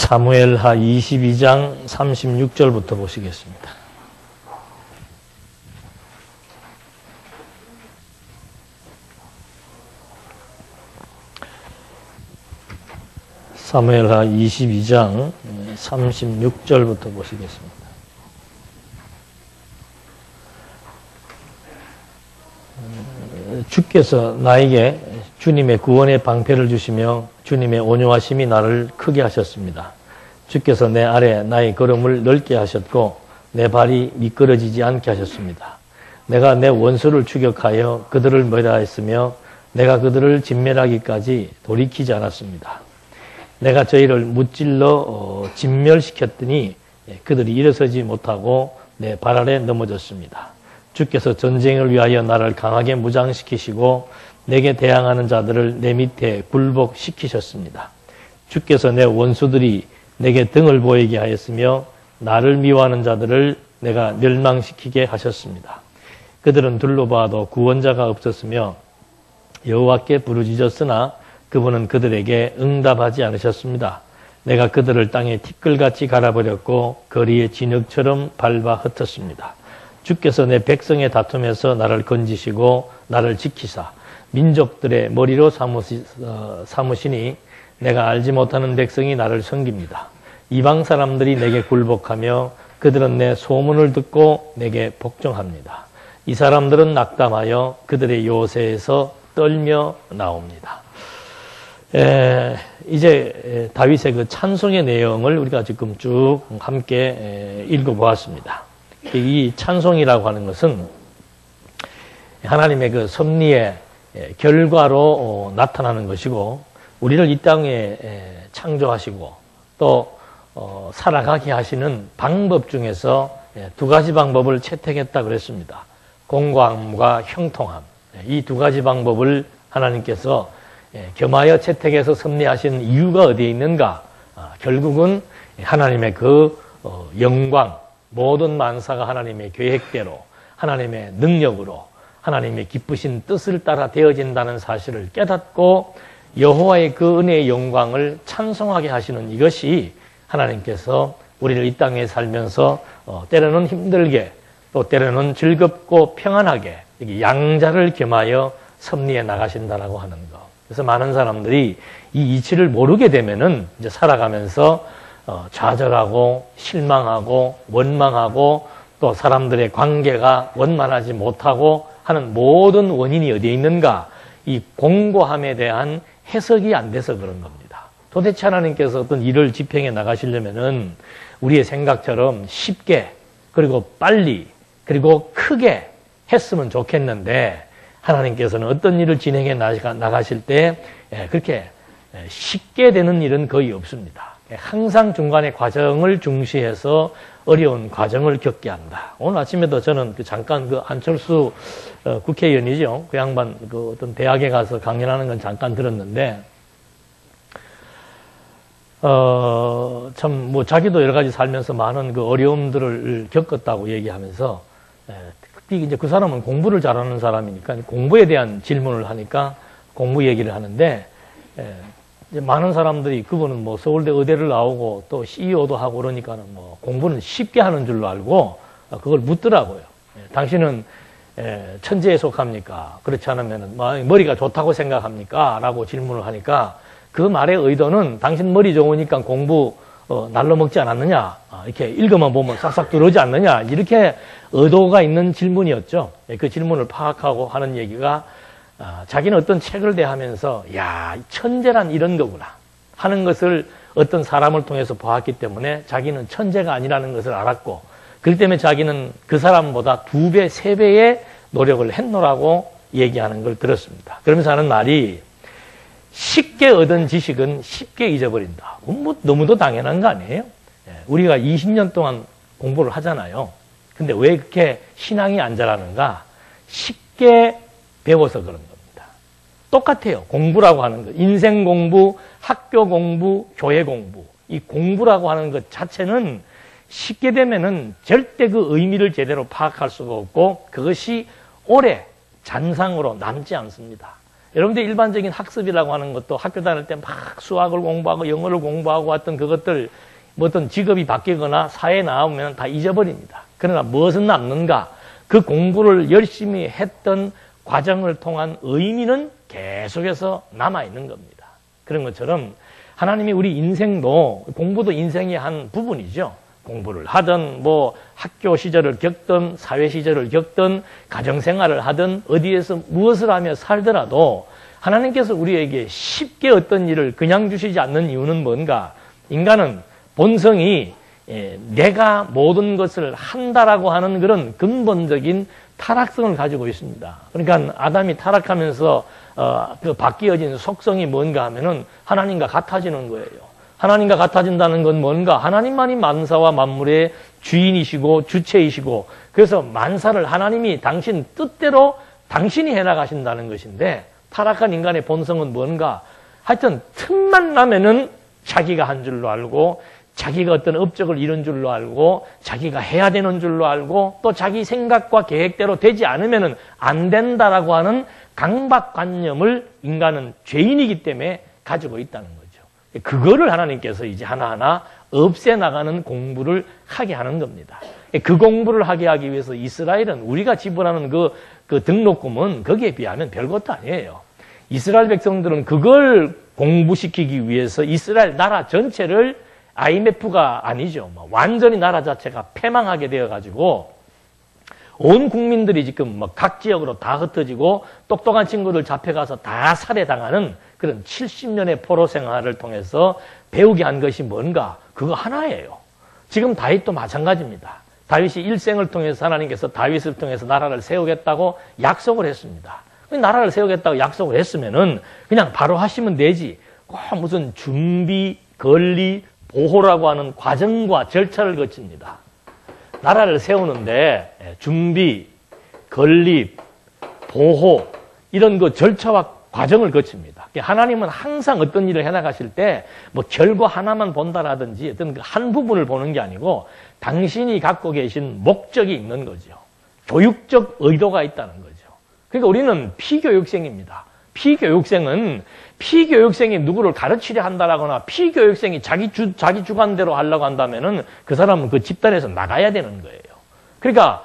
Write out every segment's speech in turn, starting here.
사무엘하 22장 36절부터 보시겠습니다. 사무엘하 22장 36절부터 보시겠습니다. 주께서 나에게 주님의 구원의 방패를 주시며 주님의 온유하심이 나를 크게 하셨습니다. 주께서 내 아래 나의 걸음을 넓게 하셨고 내 발이 미끄러지지 않게 하셨습니다. 내가 내 원수를 추격하여 그들을 멸하였으며 내가 그들을 진멸하기까지 돌이키지 않았습니다. 내가 저희를 무찔러 진멸시켰더니 그들이 일어서지 못하고 내 발 아래 넘어졌습니다. 주께서 전쟁을 위하여 나를 강하게 무장시키시고 내게 대항하는 자들을 내 밑에 굴복시키셨습니다. 주께서 내 원수들이 내게 등을 보이게 하였으며 나를 미워하는 자들을 내가 멸망시키게 하셨습니다. 그들은 둘러봐도 구원자가 없었으며 여호와께 부르짖었으나 그분은 그들에게 응답하지 않으셨습니다. 내가 그들을 땅에 티끌같이 갈아버렸고 거리의 진흙처럼 밟아 흩었습니다. 주께서 내 백성의 다툼에서 나를 건지시고 나를 지키사 민족들의 머리로 삼으시니 내가 알지 못하는 백성이 나를 섬깁니다. 이방 사람들이 내게 굴복하며 그들은 내 소문을 듣고 내게 복종합니다. 이 사람들은 낙담하여 그들의 요새에서 떨며 나옵니다. 이제 다윗의 그 찬송의 내용을 우리가 지금 쭉 함께 읽어보았습니다. 이 찬송이라고 하는 것은 하나님의 그 섭리의 결과로 나타나는 것이고 우리를 이 땅에 창조하시고 또 살아가게 하시는 방법 중에서 두 가지 방법을 채택했다 그랬습니다. 공고함과 형통함. 이 두 가지 방법을 하나님께서 겸하여 채택해서 섭리하신 이유가 어디에 있는가? 결국은 하나님의 그 영광, 모든 만사가 하나님의 계획대로 하나님의 능력으로 하나님의 기쁘신 뜻을 따라 되어진다는 사실을 깨닫고 여호와의 그 은혜의 영광을 찬송하게 하시는 이것이 하나님께서 우리를 이 땅에 살면서 때로는 힘들게 또 때로는 즐겁고 평안하게 양자를 겸하여 섭리해 나가신다라고 하는 것. 그래서 많은 사람들이 이 이치를 모르게 되면은 이제 살아가면서 좌절하고 실망하고 원망하고 또 사람들의 관계가 원만하지 못하고 하는 모든 원인이 어디에 있는가? 이 공고함에 대한 해석이 안 돼서 그런 겁니다. 도대체 하나님께서 어떤 일을 집행해 나가시려면은 우리의 생각처럼 쉽게 그리고 빨리 그리고 크게 했으면 좋겠는데 하나님께서는 어떤 일을 진행해 나가실 때 그렇게 쉽게 되는 일은 거의 없습니다. 항상 중간에 과정을 중시해서 어려운 과정을 겪게 한다. 오늘 아침에도 저는 잠깐 안철수 국회의원이죠. 그 양반 어떤 대학에 가서 강연하는 건 잠깐 들었는데 참 자기도 여러 가지 살면서 많은 그 어려움들을 겪었다고 얘기하면서 특히 이제 그 사람은 공부를 잘하는 사람이니까 공부에 대한 질문을 하니까 공부 얘기를 하는데 이제 많은 사람들이 그분은 서울대 의대를 나오고 또 CEO도 하고 그러니까는 공부는 쉽게 하는 줄로 알고 그걸 묻더라고요. 당신은 천재에 속합니까? 그렇지 않으면 머리가 좋다고 생각합니까? 라고 질문을 하니까 그 말의 의도는 당신 머리 좋으니까 공부 날로 먹지 않았느냐? 이렇게 읽어만 보면 싹싹 들어오지 않느냐? 이렇게 의도가 있는 질문이었죠. 그 질문을 파악하고 하는 얘기가 자기는 어떤 책을 대하면서 야, 천재란 이런 거구나 하는 것을 어떤 사람을 통해서 보았기 때문에 자기는 천재가 아니라는 것을 알았고 그렇기 때문에 자기는 그 사람보다 2배, 3배의 노력을 했노라고 얘기하는 걸 들었습니다. 그러면서 하는 말이 쉽게 얻은 지식은 쉽게 잊어버린다. 너무도 당연한 거 아니에요? 우리가 20년 동안 공부를 하잖아요. 근데 왜 그렇게 신앙이 안 자라는가? 쉽게 배워서 그런 겁니다. 똑같아요. 공부라고 하는 것. 인생 공부, 학교 공부, 교회 공부. 이 공부라고 하는 것 자체는 쉽게 되면은 절대 그 의미를 제대로 파악할 수가 없고 그것이 오래 잔상으로 남지 않습니다. 여러분들 일반적인 학습이라고 하는 것도 학교 다닐 때 막 수학을 공부하고 영어를 공부하고 했던 그것들 뭐 어떤 직업이 바뀌거나 사회에 나오면 다 잊어버립니다. 그러나 무엇은 남는가? 그 공부를 열심히 했던 과정을 통한 의미는 계속해서 남아있는 겁니다. 그런 것처럼 하나님이 우리 인생도, 공부도 인생의 한 부분이죠. 공부를 하든 뭐 학교 시절을 겪든 사회 시절을 겪든 가정생활을 하든 어디에서 무엇을 하며 살더라도 하나님께서 우리에게 쉽게 어떤 일을 그냥 주시지 않는 이유는 뭔가? 인간은 본성이 내가 모든 것을 한다라고 하는 그런 근본적인 타락성을 가지고 있습니다. 그러니까 아담이 타락하면서 그 바뀌어진 속성이 뭔가 하면은 하나님과 같아지는 거예요. 하나님과 같아진다는 건 뭔가? 하나님만이 만사와 만물의 주인이시고 주체이시고 그래서 만사를 하나님이 당신 뜻대로 당신이 해나가신다는 것인데 타락한 인간의 본성은 뭔가? 하여튼 틈만 나면은 자기가 한 줄로 알고 자기가 어떤 업적을 이룬 줄로 알고 자기가 해야 되는 줄로 알고 또 자기 생각과 계획대로 되지 않으면은 안 된다라고 하는 강박관념을 인간은 죄인이기 때문에 가지고 있다는 거죠. 그거를 하나님께서 이제 하나하나 없애나가는 공부를 하게 하는 겁니다. 그 공부를 하게 하기 위해서 이스라엘은 우리가 지불하는 그 등록금은 거기에 비하면 별것도 아니에요. 이스라엘 백성들은 그걸 공부시키기 위해서 이스라엘 나라 전체를 IMF가 아니죠. 완전히 나라 자체가 패망하게 되어가지고 온 국민들이 지금 각 지역으로 다 흩어지고 똑똑한 친구들 잡혀가서 다 살해당하는 그런 70년의 포로 생활을 통해서 배우게 한 것이 뭔가? 그거 하나예요. 지금 다윗도 마찬가지입니다. 다윗이 일생을 통해서 하나님께서 다윗을 통해서 나라를 세우겠다고 약속을 했습니다. 나라를 세우겠다고 약속을 했으면은 그냥 바로 하시면 되지. 꼭 무슨 준비, 건리, 보호라고 하는 과정과 절차를 거칩니다. 나라를 세우는데 준비, 건립, 보호 이런 그 절차와 과정을 거칩니다. 하나님은 항상 어떤 일을 해나가실 때 뭐 결과 하나만 본다라든지 어떤 한 부분을 보는 게 아니고 당신이 갖고 계신 목적이 있는 거죠. 교육적 의도가 있다는 거죠. 그러니까 우리는 피교육생입니다. 피교육생이 누구를 가르치려 한다라거나 피교육생이 자기 주관대로 하려고 한다면은 그 사람은 그 집단에서 나가야 되는 거예요. 그러니까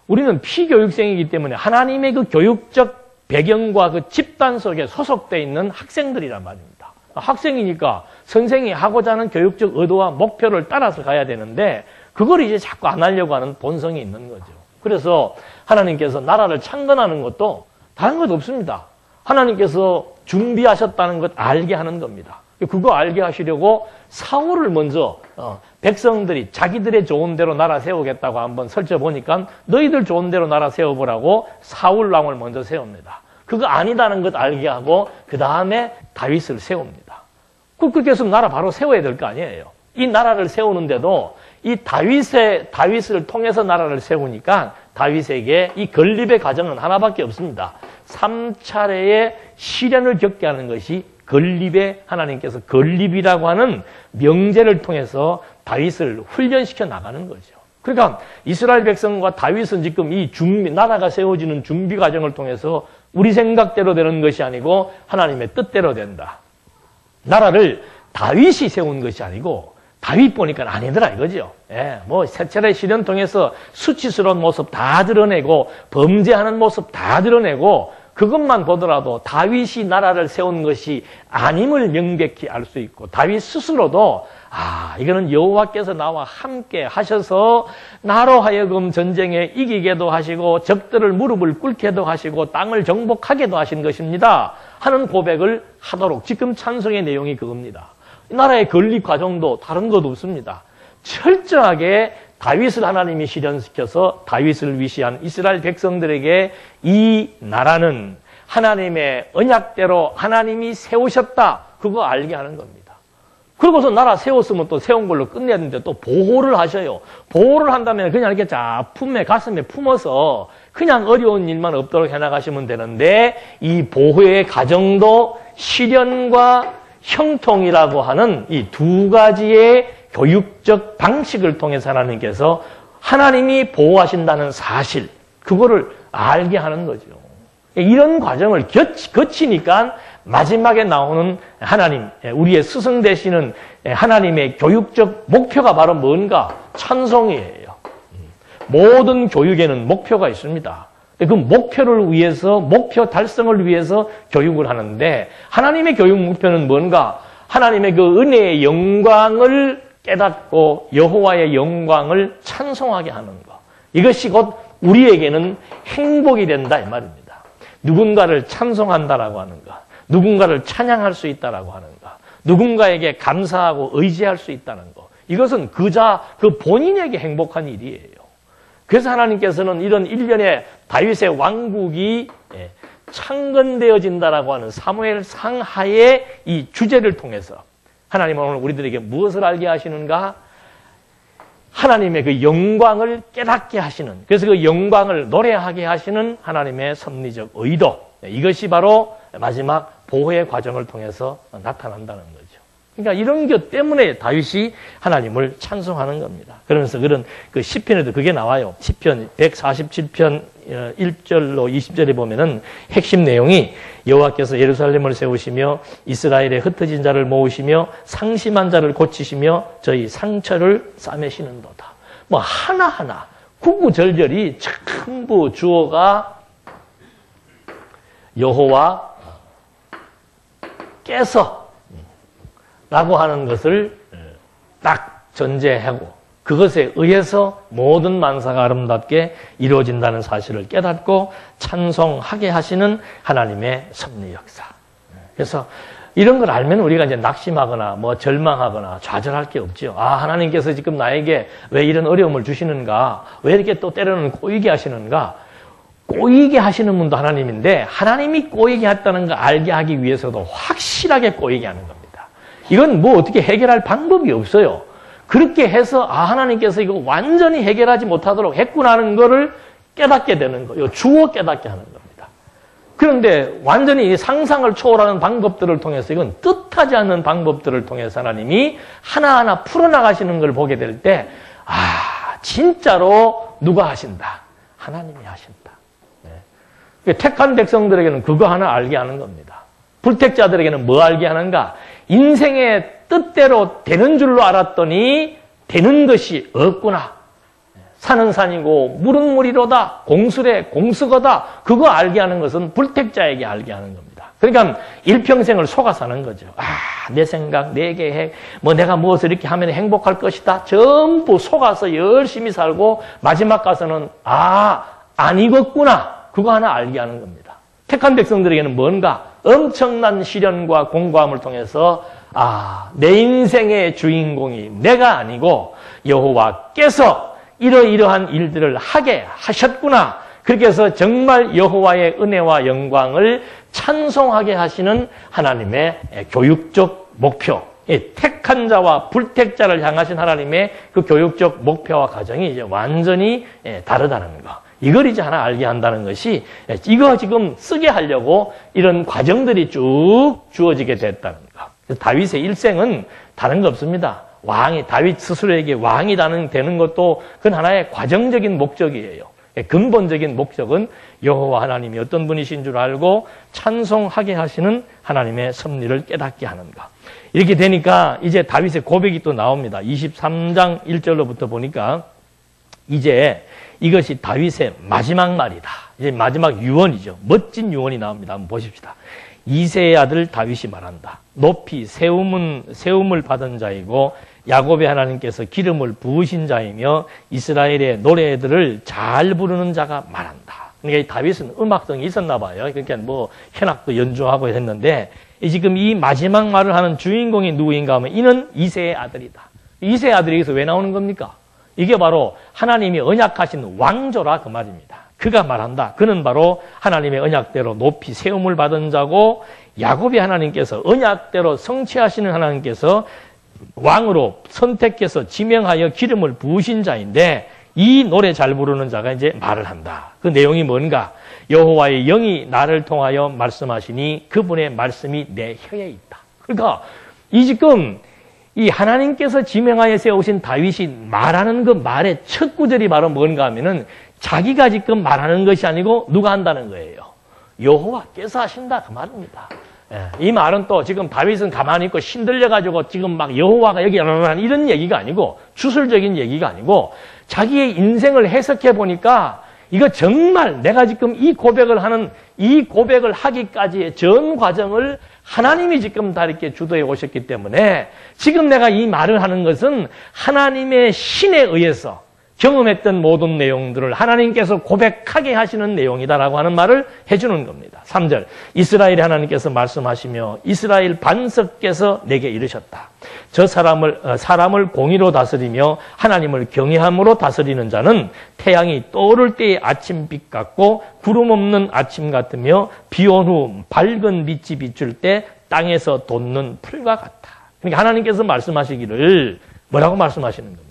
우리는 피교육생이기 때문에 하나님의 그 교육적 배경과 그 집단 속에 소속되어 있는 학생들이란 말입니다. 학생이니까 선생이 하고자 하는 교육적 의도와 목표를 따라서 가야 되는데 그걸 이제 자꾸 안 하려고 하는 본성이 있는 거죠. 그래서 하나님께서 나라를 창건하는 것도 다른 것 없습니다. 하나님께서 준비하셨다는 것 알게 하는 겁니다. 그거 알게 하시려고 사울을 먼저 백성들이 자기들의 좋은 대로 나라 세우겠다고 한번 설쳐보니까 너희들 좋은 대로 나라 세워보라고 사울 왕을 먼저 세웁니다. 그거 아니다는 것 알게 하고 그 다음에 다윗을 세웁니다. 그렇게 해서 나라 바로 세워야 될 거 아니에요. 이 나라를 세우는데도 이 다윗을 통해서 나라를 세우니까 다윗에게 이 건립의 과정은 하나밖에 없습니다. 3차례의 시련을 겪게 하는 것이 건립에 하나님께서 건립이라고 하는 명제를 통해서 다윗을 훈련시켜 나가는 거죠. 그러니까 이스라엘 백성과 다윗은 지금 이 나라가 세워지는 준비 과정을 통해서 우리 생각대로 되는 것이 아니고 하나님의 뜻대로 된다. 나라를 다윗이 세운 것이 아니고 다윗 보니까 아니더라 이거죠. 뭐 세 차례 시련 통해서 수치스러운 모습 다 드러내고 범죄하는 모습 다 드러내고 그것만 보더라도 다윗이 나라를 세운 것이 아님을 명백히 알 수 있고 다윗 스스로도 이거는 여호와께서 나와 함께 하셔서 나로 하여금 전쟁에 이기게도 하시고 적들을 무릎을 꿇게도 하시고 땅을 정복하게도 하신 것입니다 하는 고백을 하도록 지금 찬송의 내용이 그겁니다. 나라의 건립 과정도 다른 것 없습니다. 철저하게 다윗을 하나님이 실현시켜서 다윗을 위시한 이스라엘 백성들에게 이 나라는 하나님의 언약대로 하나님이 세우셨다. 그거 알게 하는 겁니다. 그러고서 나라 세웠으면 또 세운 걸로 끝내야 되는데 또 보호를 하셔요. 보호를 한다면 그냥 이렇게 가슴에 품어서 그냥 어려운 일만 없도록 해나가시면 되는데 이 보호의 과정도 시련과 형통이라고 하는 이 두 가지의 교육적 방식을 통해서 하나님께서 하나님이 보호하신다는 사실, 그거를 알게 하는 거죠. 이런 과정을 거치니까 마지막에 나오는 하나님, 우리의 스승 되시는 하나님의 교육적 목표가 바로 뭔가? 찬송이에요. 모든 교육에는 목표가 있습니다. 그 목표를 위해서, 목표 달성을 위해서 교육을 하는데 하나님의 교육 목표는 뭔가? 하나님의 그 은혜의 영광을 깨닫고 여호와의 영광을 찬송하게 하는 것. 이것이 곧 우리에게는 행복이 된다 이 말입니다. 누군가를 찬송한다라고 하는 것. 누군가를 찬양할 수 있다라고 하는 것. 누군가에게 감사하고 의지할 수 있다는 것. 이것은 그 본인에게 행복한 일이에요. 그래서 하나님께서는 이런 일련의 다윗의 왕국이 창건되어진다라고 하는 사무엘 상하의 이 주제를 통해서 하나님은 오늘 우리들에게 무엇을 알게 하시는가? 하나님의 그 영광을 깨닫게 하시는, 그래서 그 영광을 노래하게 하시는 하나님의 섭리적 의도, 이것이 바로 마지막 보호의 과정을 통해서 나타난다는 거죠. 그러니까 이런 것 때문에 다윗이 하나님을 찬송하는 겁니다. 그러면서 그런 그 시편에도 그게 나와요. 시편 147편 1절로 20절에 보면은 핵심 내용이 여호와께서 예루살렘을 세우시며 이스라엘의 흩어진 자를 모으시며 상심한 자를 고치시며 저희 상처를 싸매시는도다. 뭐 하나하나 구구절절이 전부 주어가 여호와께서 라고 하는 것을 딱 전제하고 그것에 의해서 모든 만사가 아름답게 이루어진다는 사실을 깨닫고 찬송하게 하시는 하나님의 섭리 역사. 그래서 이런 걸 알면 우리가 이제 낙심하거나 뭐 절망하거나 좌절할 게 없죠. 아, 하나님께서 지금 나에게 왜 이런 어려움을 주시는가? 왜 이렇게 또 때로는 꼬이게 하시는가? 꼬이게 하시는 분도 하나님인데 하나님이 꼬이게 했다는 걸 알게 하기 위해서도 확실하게 꼬이게 하는 겁니다. 이건 뭐 어떻게 해결할 방법이 없어요. 그렇게 해서 하나님께서 이거 완전히 해결하지 못하도록 했구나 하는 거를 깨닫게 되는 거예요. 주어 깨닫게 하는 겁니다. 그런데 완전히 상상을 초월하는 방법들을 통해서 이건 뜻하지 않는 방법들을 통해서 하나님이 하나하나 풀어나가시는 걸 보게 될 때 진짜로 누가 하신다? 하나님이 하신다. 네. 택한 백성들에게는 그거 하나 알게 하는 겁니다. 불택자들에게는 뭐 알게 하는가? 인생의 뜻대로 되는 줄로 알았더니 되는 것이 없구나. 산은 산이고 물은 물이로다. 공수래 공수거다. 그거 알게 하는 것은 불택자에게 알게 하는 겁니다. 그러니까 일평생을 속아 사는 거죠. 내 생각, 내 계획, 뭐 내가 무엇을 이렇게 하면 행복할 것이다. 전부 속아서 열심히 살고 마지막 가서는 아니겠구나. 그거 하나 알게 하는 겁니다. 택한 백성들에게는 뭔가 엄청난 시련과 공고함을 통해서 내 인생의 주인공이 내가 아니고 여호와께서 이러이러한 일들을 하게 하셨구나. 그렇게 해서 정말 여호와의 은혜와 영광을 찬송하게 하시는 하나님의 교육적 목표, 택한 자와 불택자를 향하신 하나님의 그 교육적 목표와 과정이 이제 완전히 다르다는 거. 이걸 이제 하나 알게 한다는 것이 이거 지금 쓰게 하려고 이런 과정들이 쭉 주어지게 됐다는 거. 그래서 다윗의 일생은 다른 거 없습니다. 다윗 스스로에게 왕이 되는 것도 그건 하나의 과정적인 목적이에요. 근본적인 목적은 여호와 하나님이 어떤 분이신 줄 알고 찬송하게 하시는 하나님의 섭리를 깨닫게 하는 것. 이렇게 되니까 이제 다윗의 고백이 또 나옵니다. 23장 1절로부터 보니까 이제 이것이 다윗의 마지막 말이다. 이제 마지막 유언이죠. 멋진 유언이 나옵니다. 한번 보십시다. 이새의 아들 다윗이 말한다. 높이 세움을 받은 자이고 야곱의 하나님께서 기름을 부으신 자이며 이스라엘의 노래들을 잘 부르는 자가 말한다. 그러니까 다윗은 음악성이 있었나 봐요. 그러니까 뭐 현악도 연주하고 했는데 지금 이 마지막 말을 하는 주인공이 누구인가 하면 이는 이새의 아들이다. 이새의 아들이 여기서 왜 나오는 겁니까? 이게 바로 하나님이 언약하신 왕조라 그 말입니다. 그가 말한다. 그는 바로 하나님의 언약대로 높이 세움을 받은 자고 야곱의 하나님께서 언약대로 성취하시는 하나님께서 왕으로 선택해서 지명하여 기름을 부으신 자인데 이 노래 잘 부르는 자가 이제 말을 한다. 그 내용이 뭔가? 여호와의 영이 나를 통하여 말씀하시니 그분의 말씀이 내 혀에 있다. 그러니까 지금 이 하나님께서 지명하여 세우신 다윗이 말하는 그 말의 첫 구절이 바로 뭔가 하면은 자기가 지금 말하는 것이 아니고 누가 한다는 거예요. 여호와께서 하신다 그 말입니다. 이 말은 또 지금 다윗은 가만히 있고 신들려가지고 지금 막 여호와가 여기 이런 얘기가 아니고 주술적인 얘기가 아니고 자기의 인생을 해석해 보니까 이거 정말 내가 지금 이 고백을 하기까지의 전 과정을 하나님이 지금 다 이렇게 주도해 오셨기 때문에 지금 내가 이 말을 하는 것은 하나님의 신에 의해서 경험했던 모든 내용들을 하나님께서 고백하게 하시는 내용이다라고 하는 말을 해주는 겁니다. 3절 이스라엘의 하나님께서 말씀하시며 이스라엘 반석께서 내게 이르셨다. 저 사람을 공의로 다스리며 하나님을 경외함으로 다스리는 자는 태양이 떠오를 때의 아침빛 같고 구름 없는 아침 같으며 비온 후 밝은 빛이 비출 때 땅에서 돋는 풀과 같다. 그러니까 하나님께서 말씀하시기를 뭐라고 말씀하시는 겁니까?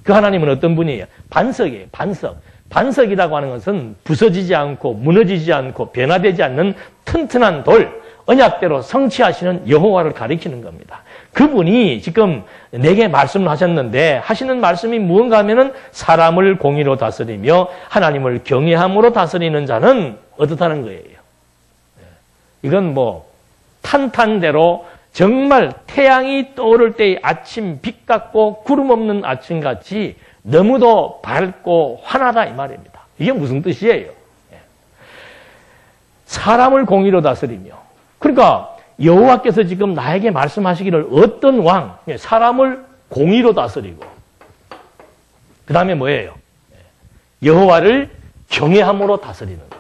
그 하나님은 어떤 분이에요? 반석이에요. 반석. 반석이라고 하는 것은 부서지지 않고 무너지지 않고 변화되지 않는 튼튼한 돌, 언약대로 성취하시는 여호와를 가리키는 겁니다. 그분이 지금 내게 말씀을 하셨는데 하시는 말씀이 무언가 하면은 사람을 공의로 다스리며 하나님을 경외함으로 다스리는 자는 어떻다는 거예요. 이건 뭐 탄탄대로 정말 태양이 떠오를 때의 아침 빛 같고 구름 없는 아침같이 너무도 밝고 환하다 이 말입니다. 이게 무슨 뜻이에요? 사람을 공의로 다스리며 그러니까 여호와께서 지금 나에게 말씀하시기를 어떤 왕, 사람을 공의로 다스리고 그 다음에 뭐예요? 여호와를 경외함으로 다스리는 거.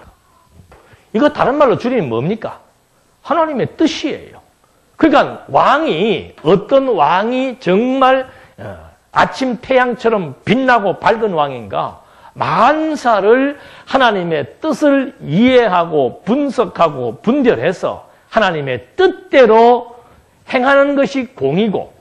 이거 다른 말로 줄이면 뭡니까? 하나님의 뜻이에요. 그러니까 어떤 왕이 정말 아침 태양처럼 빛나고 밝은 왕인가? 만사를 하나님의 뜻을 이해하고 분석하고 분별해서 하나님의 뜻대로 행하는 것이 공이고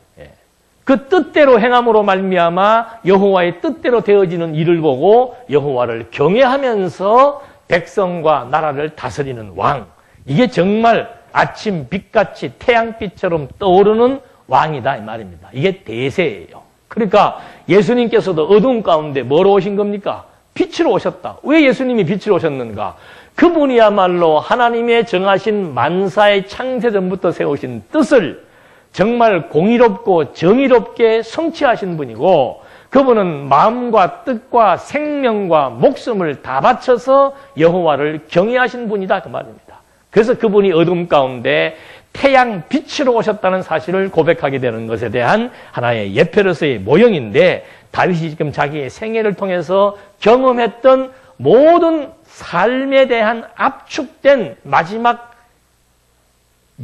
그 뜻대로 행함으로 말미암아 여호와의 뜻대로 되어지는 일을 보고 여호와를 경외하면서 백성과 나라를 다스리는 왕. 이게 정말 아침 빛같이 태양빛처럼 떠오르는 왕이다 이 말입니다. 이게 대세예요. 그러니까 예수님께서도 어두운 가운데 뭐로 오신 겁니까? 빛으로 오셨다. 왜 예수님이 빛으로 오셨는가? 그분이야말로 하나님의 정하신 만사의 창세전부터 세우신 뜻을 정말 공의롭고 정의롭게 성취하신 분이고 그분은 마음과 뜻과 생명과 목숨을 다 바쳐서 여호와를 경외하신 분이다 그 말입니다. 그래서 그분이 어둠 가운데 태양 빛으로 오셨다는 사실을 고백하게 되는 것에 대한 하나의 예표로서의 모형인데 다윗이 지금 자기의 생애를 통해서 경험했던 모든 삶에 대한 압축된 마지막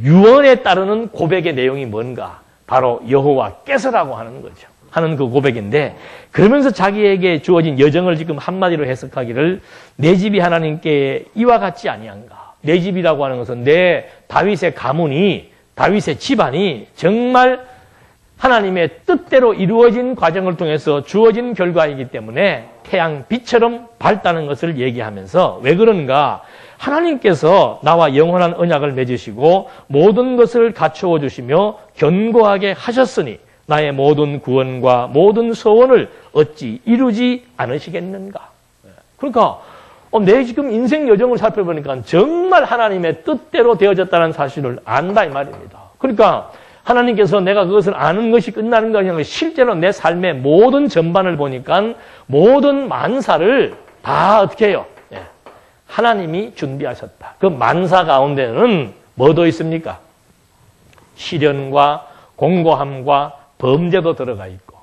유언에 따르는 고백의 내용이 뭔가? 바로 여호와께서라고 하는 거죠. 하는 그 고백인데 그러면서 자기에게 주어진 여정을 지금 한마디로 해석하기를 내 집이 하나님께 이와 같지 아니한가? 내 집이라고 하는 것은 내 다윗의 가문이 다윗의 집안이 정말 하나님의 뜻대로 이루어진 과정을 통해서 주어진 결과이기 때문에 태양빛처럼 밝다는 것을 얘기하면서 왜 그런가? 하나님께서 나와 영원한 언약을 맺으시고 모든 것을 갖추어 주시며 견고하게 하셨으니 나의 모든 구원과 모든 소원을 어찌 이루지 않으시겠는가? 그러니까 내 지금 인생 여정을 살펴보니까 정말 하나님의 뜻대로 되어졌다는 사실을 안다 이 말입니다. 그러니까 하나님께서 내가 그것을 아는 것이 끝나는 것이 아니라 실제로 내 삶의 모든 전반을 보니까 모든 만사를 다 어떻게 해요? 하나님이 준비하셨다. 그 만사 가운데는 뭐도 있습니까? 시련과 공고함과 범죄도 들어가 있고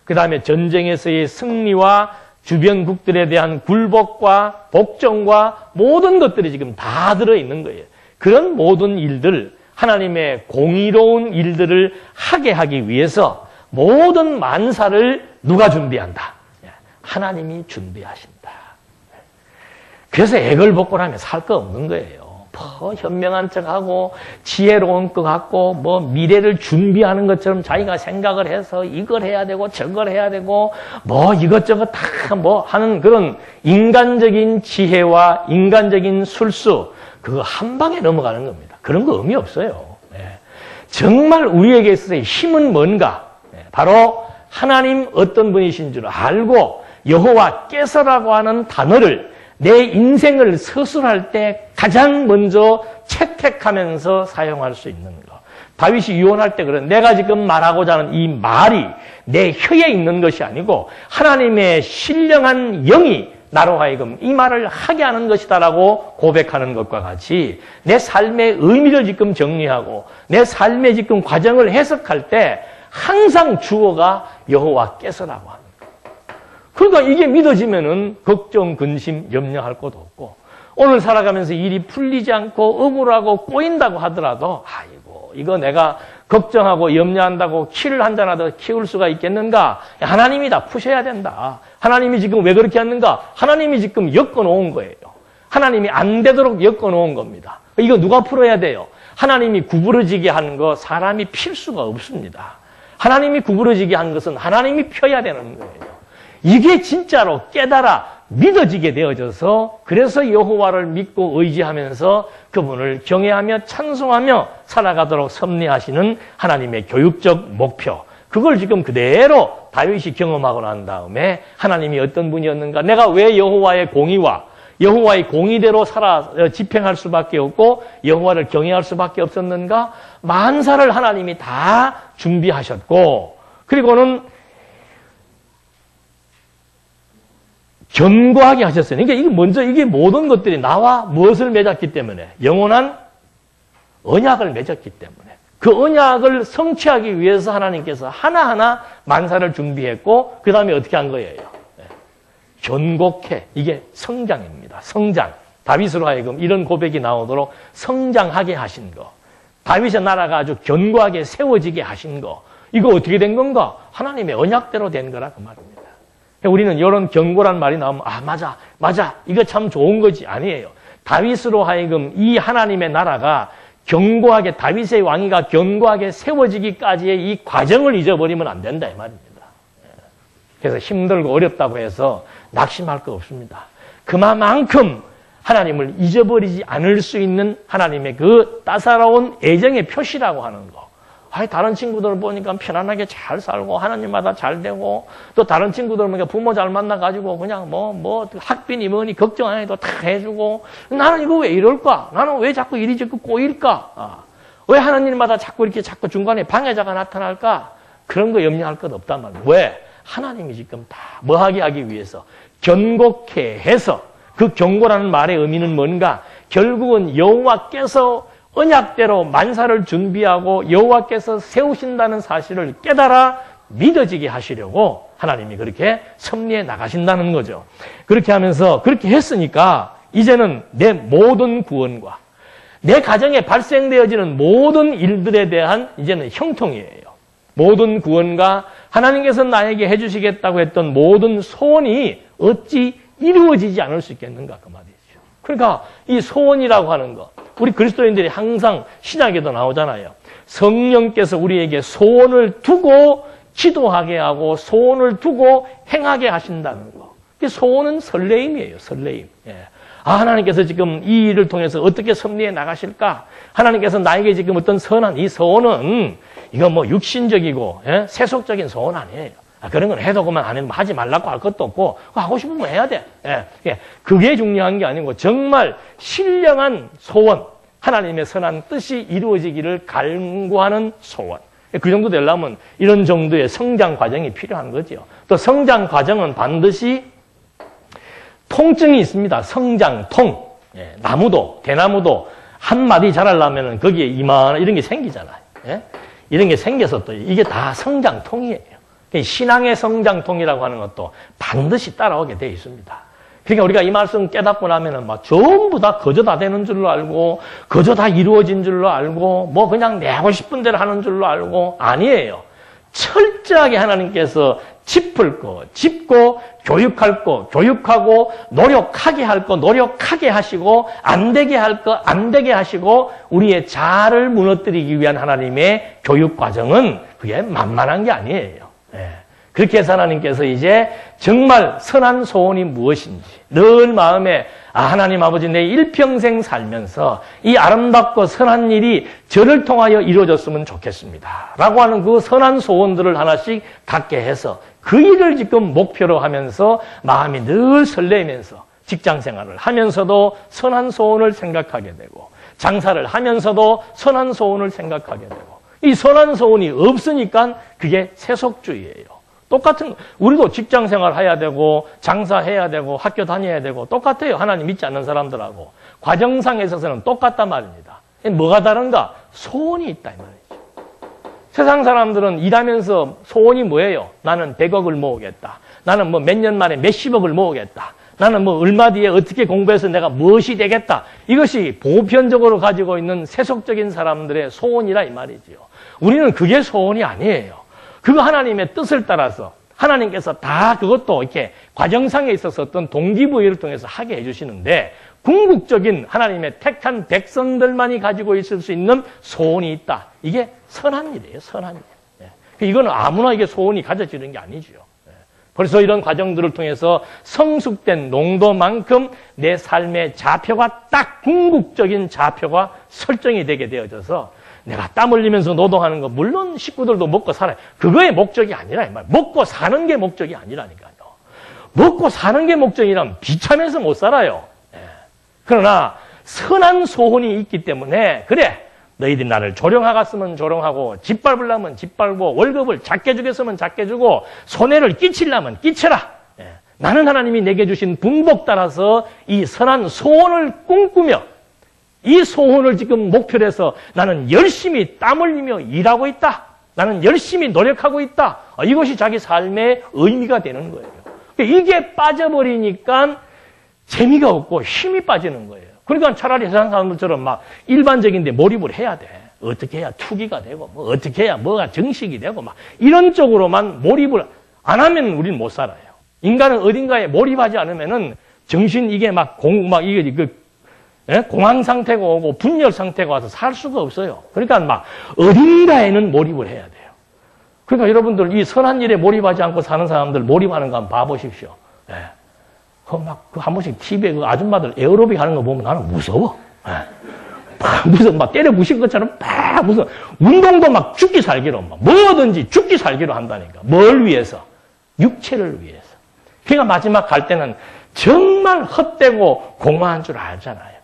그 다음에 전쟁에서의 승리와 주변국들에 대한 굴복과 복종과 모든 것들이 지금 다 들어있는 거예요. 그런 모든 일들, 하나님의 공의로운 일들을 하게 하기 위해서 모든 만사를 누가 준비한다? 하나님이 준비하신다. 그래서 애걸복걸하며 살 거 없는 거예요. 현명한 척하고 지혜로운 것 같고 뭐 미래를 준비하는 것처럼 자기가 생각을 해서 이걸 해야 되고 저걸 해야 되고 뭐 이것저것 다 뭐 하는 그런 인간적인 지혜와 인간적인 술수 그거 한 방에 넘어가는 겁니다. 그런 거 의미 없어요. 정말 우리에게 있어서의 힘은 뭔가? 바로 하나님 어떤 분이신 줄 알고 여호와께서라고 하는 단어를 내 인생을 서술할 때 가장 먼저 채택하면서 사용할 수 있는 것. 다윗이 유언할 때 그런 내가 지금 말하고자 하는 이 말이 내 혀에 있는 것이 아니고 하나님의 신령한 영이 나로 하여금 이 말을 하게 하는 것이다라고 고백하는 것과 같이 내 삶의 의미를 지금 정리하고 내 삶의 지금 과정을 해석할 때 항상 주어가 여호와께서라고 하는 거예요. 그러니까 이게 믿어지면은 걱정, 근심, 염려할 것도 없고 오늘 살아가면서 일이 풀리지 않고 억울하고 꼬인다고 하더라도 아이고 이거 내가 걱정하고 염려한다고 키를 한 잔이라도 키울 수가 있겠는가? 하나님이 다 푸셔야 된다. 하나님이 지금 왜 그렇게 하는가? 하나님이 지금 엮어놓은 거예요. 하나님이 안 되도록 엮어놓은 겁니다. 이거 누가 풀어야 돼요? 하나님이 구부러지게 하는 거 사람이 필 수가 없습니다. 하나님이 구부러지게 한 것은 하나님이 펴야 되는 거예요. 이게 진짜로 깨달아 믿어지게 되어져서 그래서 여호와를 믿고 의지하면서 그분을 경외하며 찬송하며 살아가도록 섭리하시는 하나님의 교육적 목표. 그걸 지금 그대로 다윗이 경험하고 난 다음에 하나님이 어떤 분이었는가? 내가 왜 여호와의 공의와 여호와의 공의대로 집행할 수밖에 없고 여호와를 경외할 수밖에 없었는가? 만사를 하나님이 다 준비하셨고 그리고는 견고하게 하셨어요. 그러니까 이게 먼저 이게 모든 것들이 나와 무엇을 맺었기 때문에 영원한 언약을 맺었기 때문에 그 언약을 성취하기 위해서 하나님께서 하나하나 만사를 준비했고 그 다음에 어떻게 한 거예요? 견고케 이게 성장입니다. 성장. 다윗으로 하여금 이런 고백이 나오도록 성장하게 하신 거. 다윗의 나라가 아주 견고하게 세워지게 하신 거. 이거 어떻게 된 건가? 하나님의 언약대로 된 거라 그 말입니다. 우리는 이런 견고란 말이 나오면 맞아 이거 참 좋은 거지. 아니에요. 다윗으로 하여금 이 하나님의 나라가 견고하게 다윗의 왕위가 견고하게 세워지기까지의 이 과정을 잊어버리면 안 된다 이 말입니다. 그래서 힘들고 어렵다고 해서 낙심할 거 없습니다. 그만큼 하나님을 잊어버리지 않을 수 있는 하나님의 그 따사로운 애정의 표시라고 하는 거. 다른 친구들을 보니까 편안하게 잘 살고 하나님마다 잘 되고 또 다른 친구들 보니까 부모 잘 만나가지고 그냥 뭐 학비니 뭐니 걱정 안 해도 다 해주고 나는 이거 왜 이럴까? 나는 왜 자꾸 이리 저리 꼬일까? 왜 하나님마다 자꾸 이렇게 자꾸 중간에 방해자가 나타날까? 그런 거 염려할 것 없단 말이에요. 왜? 하나님이 지금 다 뭐하게 하기 위해서 견고케 해서 그 견고라는 말의 의미는 뭔가? 결국은 여호와께서 언약대로 만사를 준비하고 여호와께서 세우신다는 사실을 깨달아 믿어지게 하시려고 하나님이 그렇게 섭리해 나가신다는 거죠. 그렇게 하면서 그렇게 했으니까 이제는 내 모든 구원과 내 가정에 발생되어지는 모든 일들에 대한 이제는 형통이에요. 모든 구원과 하나님께서 나에게 해주시겠다고 했던 모든 소원이 어찌 이루어지지 않을 수 있겠는가 그 말이죠. 그러니까 이 소원이라고 하는 거 우리 그리스도인들이 항상 신약에도 나오잖아요. 성령께서 우리에게 소원을 두고 기도하게 하고 소원을 두고 행하게 하신다는 거. 소원은 설레임이에요. 설레임. 하나님께서 지금 이 일을 통해서 어떻게 섭리해 나가실까? 하나님께서 나에게 지금 어떤 선한 이 소원은 이거 뭐 육신적이고 세속적인 소원 아니에요. 그런 건 해도 그만 안 해도 하지 말라고 할 것도 없고 하고 싶으면 해야 돼. 그게 중요한 게 아니고 정말 신령한 소원, 하나님의 선한 뜻이 이루어지기를 갈구하는 소원. 그 정도 되려면 이런 정도의 성장 과정이 필요한 거죠. 또 성장 과정은 반드시 통증이 있습니다. 성장통. 나무도 대나무도 한 마디 자라려면 거기에 이만한 이런 게 생기잖아요. 이런 게 생겨서 또 이게 다 성장통이에요. 신앙의 성장통이라고 하는 것도 반드시 따라오게 되어 있습니다. 그러니까 우리가 이 말씀 깨닫고 나면은 막 전부 다 거저 다 되는 줄로 알고, 거저 다 이루어진 줄로 알고, 뭐 그냥 내고 싶은 대로 하는 줄로 알고, 아니에요. 철저하게 하나님께서 짚을 거, 짚고, 교육할 거, 교육하고, 노력하게 할 거, 노력하게 하시고, 안 되게 할 거, 안 되게 하시고, 우리의 자아를 무너뜨리기 위한 하나님의 교육 과정은 그게 만만한 게 아니에요. 그렇게 해서 하나님께서 이제 정말 선한 소원이 무엇인지 늘 마음에 하나님 아버지 내 일평생 살면서 이 아름답고 선한 일이 저를 통하여 이루어졌으면 좋겠습니다. 라고 하는 그 선한 소원들을 하나씩 갖게 해서 그 일을 지금 목표로 하면서 마음이 늘 설레면서 직장 생활을 하면서도 선한 소원을 생각하게 되고 장사를 하면서도 선한 소원을 생각하게 되고 이 선한 소원이 없으니까 그게 세속주의예요. 똑같은 우리도 직장 생활 해야 되고 장사해야 되고 학교 다녀야 되고 똑같아요. 하나님 믿지 않는 사람들하고 과정상에 있어서는 똑같단 말입니다. 뭐가 다른가? 소원이 있다 이 말이죠. 세상 사람들은 일하면서 소원이 뭐예요? 나는 100억을 모으겠다. 나는 뭐 몇 년 만에 몇십억을 모으겠다. 나는 뭐 얼마 뒤에 어떻게 공부해서 내가 무엇이 되겠다. 이것이 보편적으로 가지고 있는 세속적인 사람들의 소원이라 이 말이지요. 우리는 그게 소원이 아니에요. 그거 하나님의 뜻을 따라서 하나님께서 다 그것도 이렇게 과정상에 있어서 어떤 동기부여를 통해서 하게 해주시는데 궁극적인 하나님의 택한 백성들만이 가지고 있을 수 있는 소원이 있다. 이게 선한 일이에요. 선한 일. 이거는 아무나 이게 소원이 가져지는 게 아니죠. 그래서 이런 과정들을 통해서 성숙된 농도만큼 내 삶의 좌표가 딱 궁극적인 좌표가 설정이 되게 되어져서 내가 땀 흘리면서 노동하는 거 물론 식구들도 먹고 살아요. 그거의 목적이 아니라 이 말. 먹고 사는 게 목적이 아니라니까요. 먹고 사는 게 목적이라면 비참해서 못 살아요. 그러나 선한 소원이 있기 때문에 그래 너희들이 나를 조령하갔으면 조령하고 짓밟으려면 짓밟고 월급을 작게 주겠으면 작게 주고 손해를 끼치려면 끼쳐라. 나는 하나님이 내게 주신 분복 따라서 이 선한 소원을 꿈꾸며 이 소원을 지금 목표로 해서 나는 열심히 땀 흘리며 일하고 있다. 나는 열심히 노력하고 있다. 이것이 자기 삶의 의미가 되는 거예요. 이게 빠져버리니까 재미가 없고 힘이 빠지는 거예요. 그러니까 차라리 세상 사람들처럼 막 일반적인데 몰입을 해야 돼. 어떻게 해야 투기가 되고, 뭐 어떻게 해야 뭐가 정식이 되고, 막 이런 쪽으로만 몰입을 안 하면 우리는 못 살아요. 인간은 어딘가에 몰입하지 않으면은 정신 이게 공황 상태가 오고 분열 상태가 와서 살 수가 없어요. 그러니까 막 어딘가에는 몰입을 해야 돼요. 그러니까 여러분들 이 선한 일에 몰입하지 않고 사는 사람들 몰입하는 거 한번 봐보십시오. 한 번씩 TV에 그 아줌마들 에어로빅 하는 거 보면 나는 무서워. 무슨 막 때려 부신 것처럼 막 무슨 운동도 막 죽기 살기로 막 뭐든지 죽기 살기로 한다니까. 뭘 위해서? 육체를 위해서. 그러니까 마지막 갈 때는 정말 헛되고 공허한 줄 알잖아요.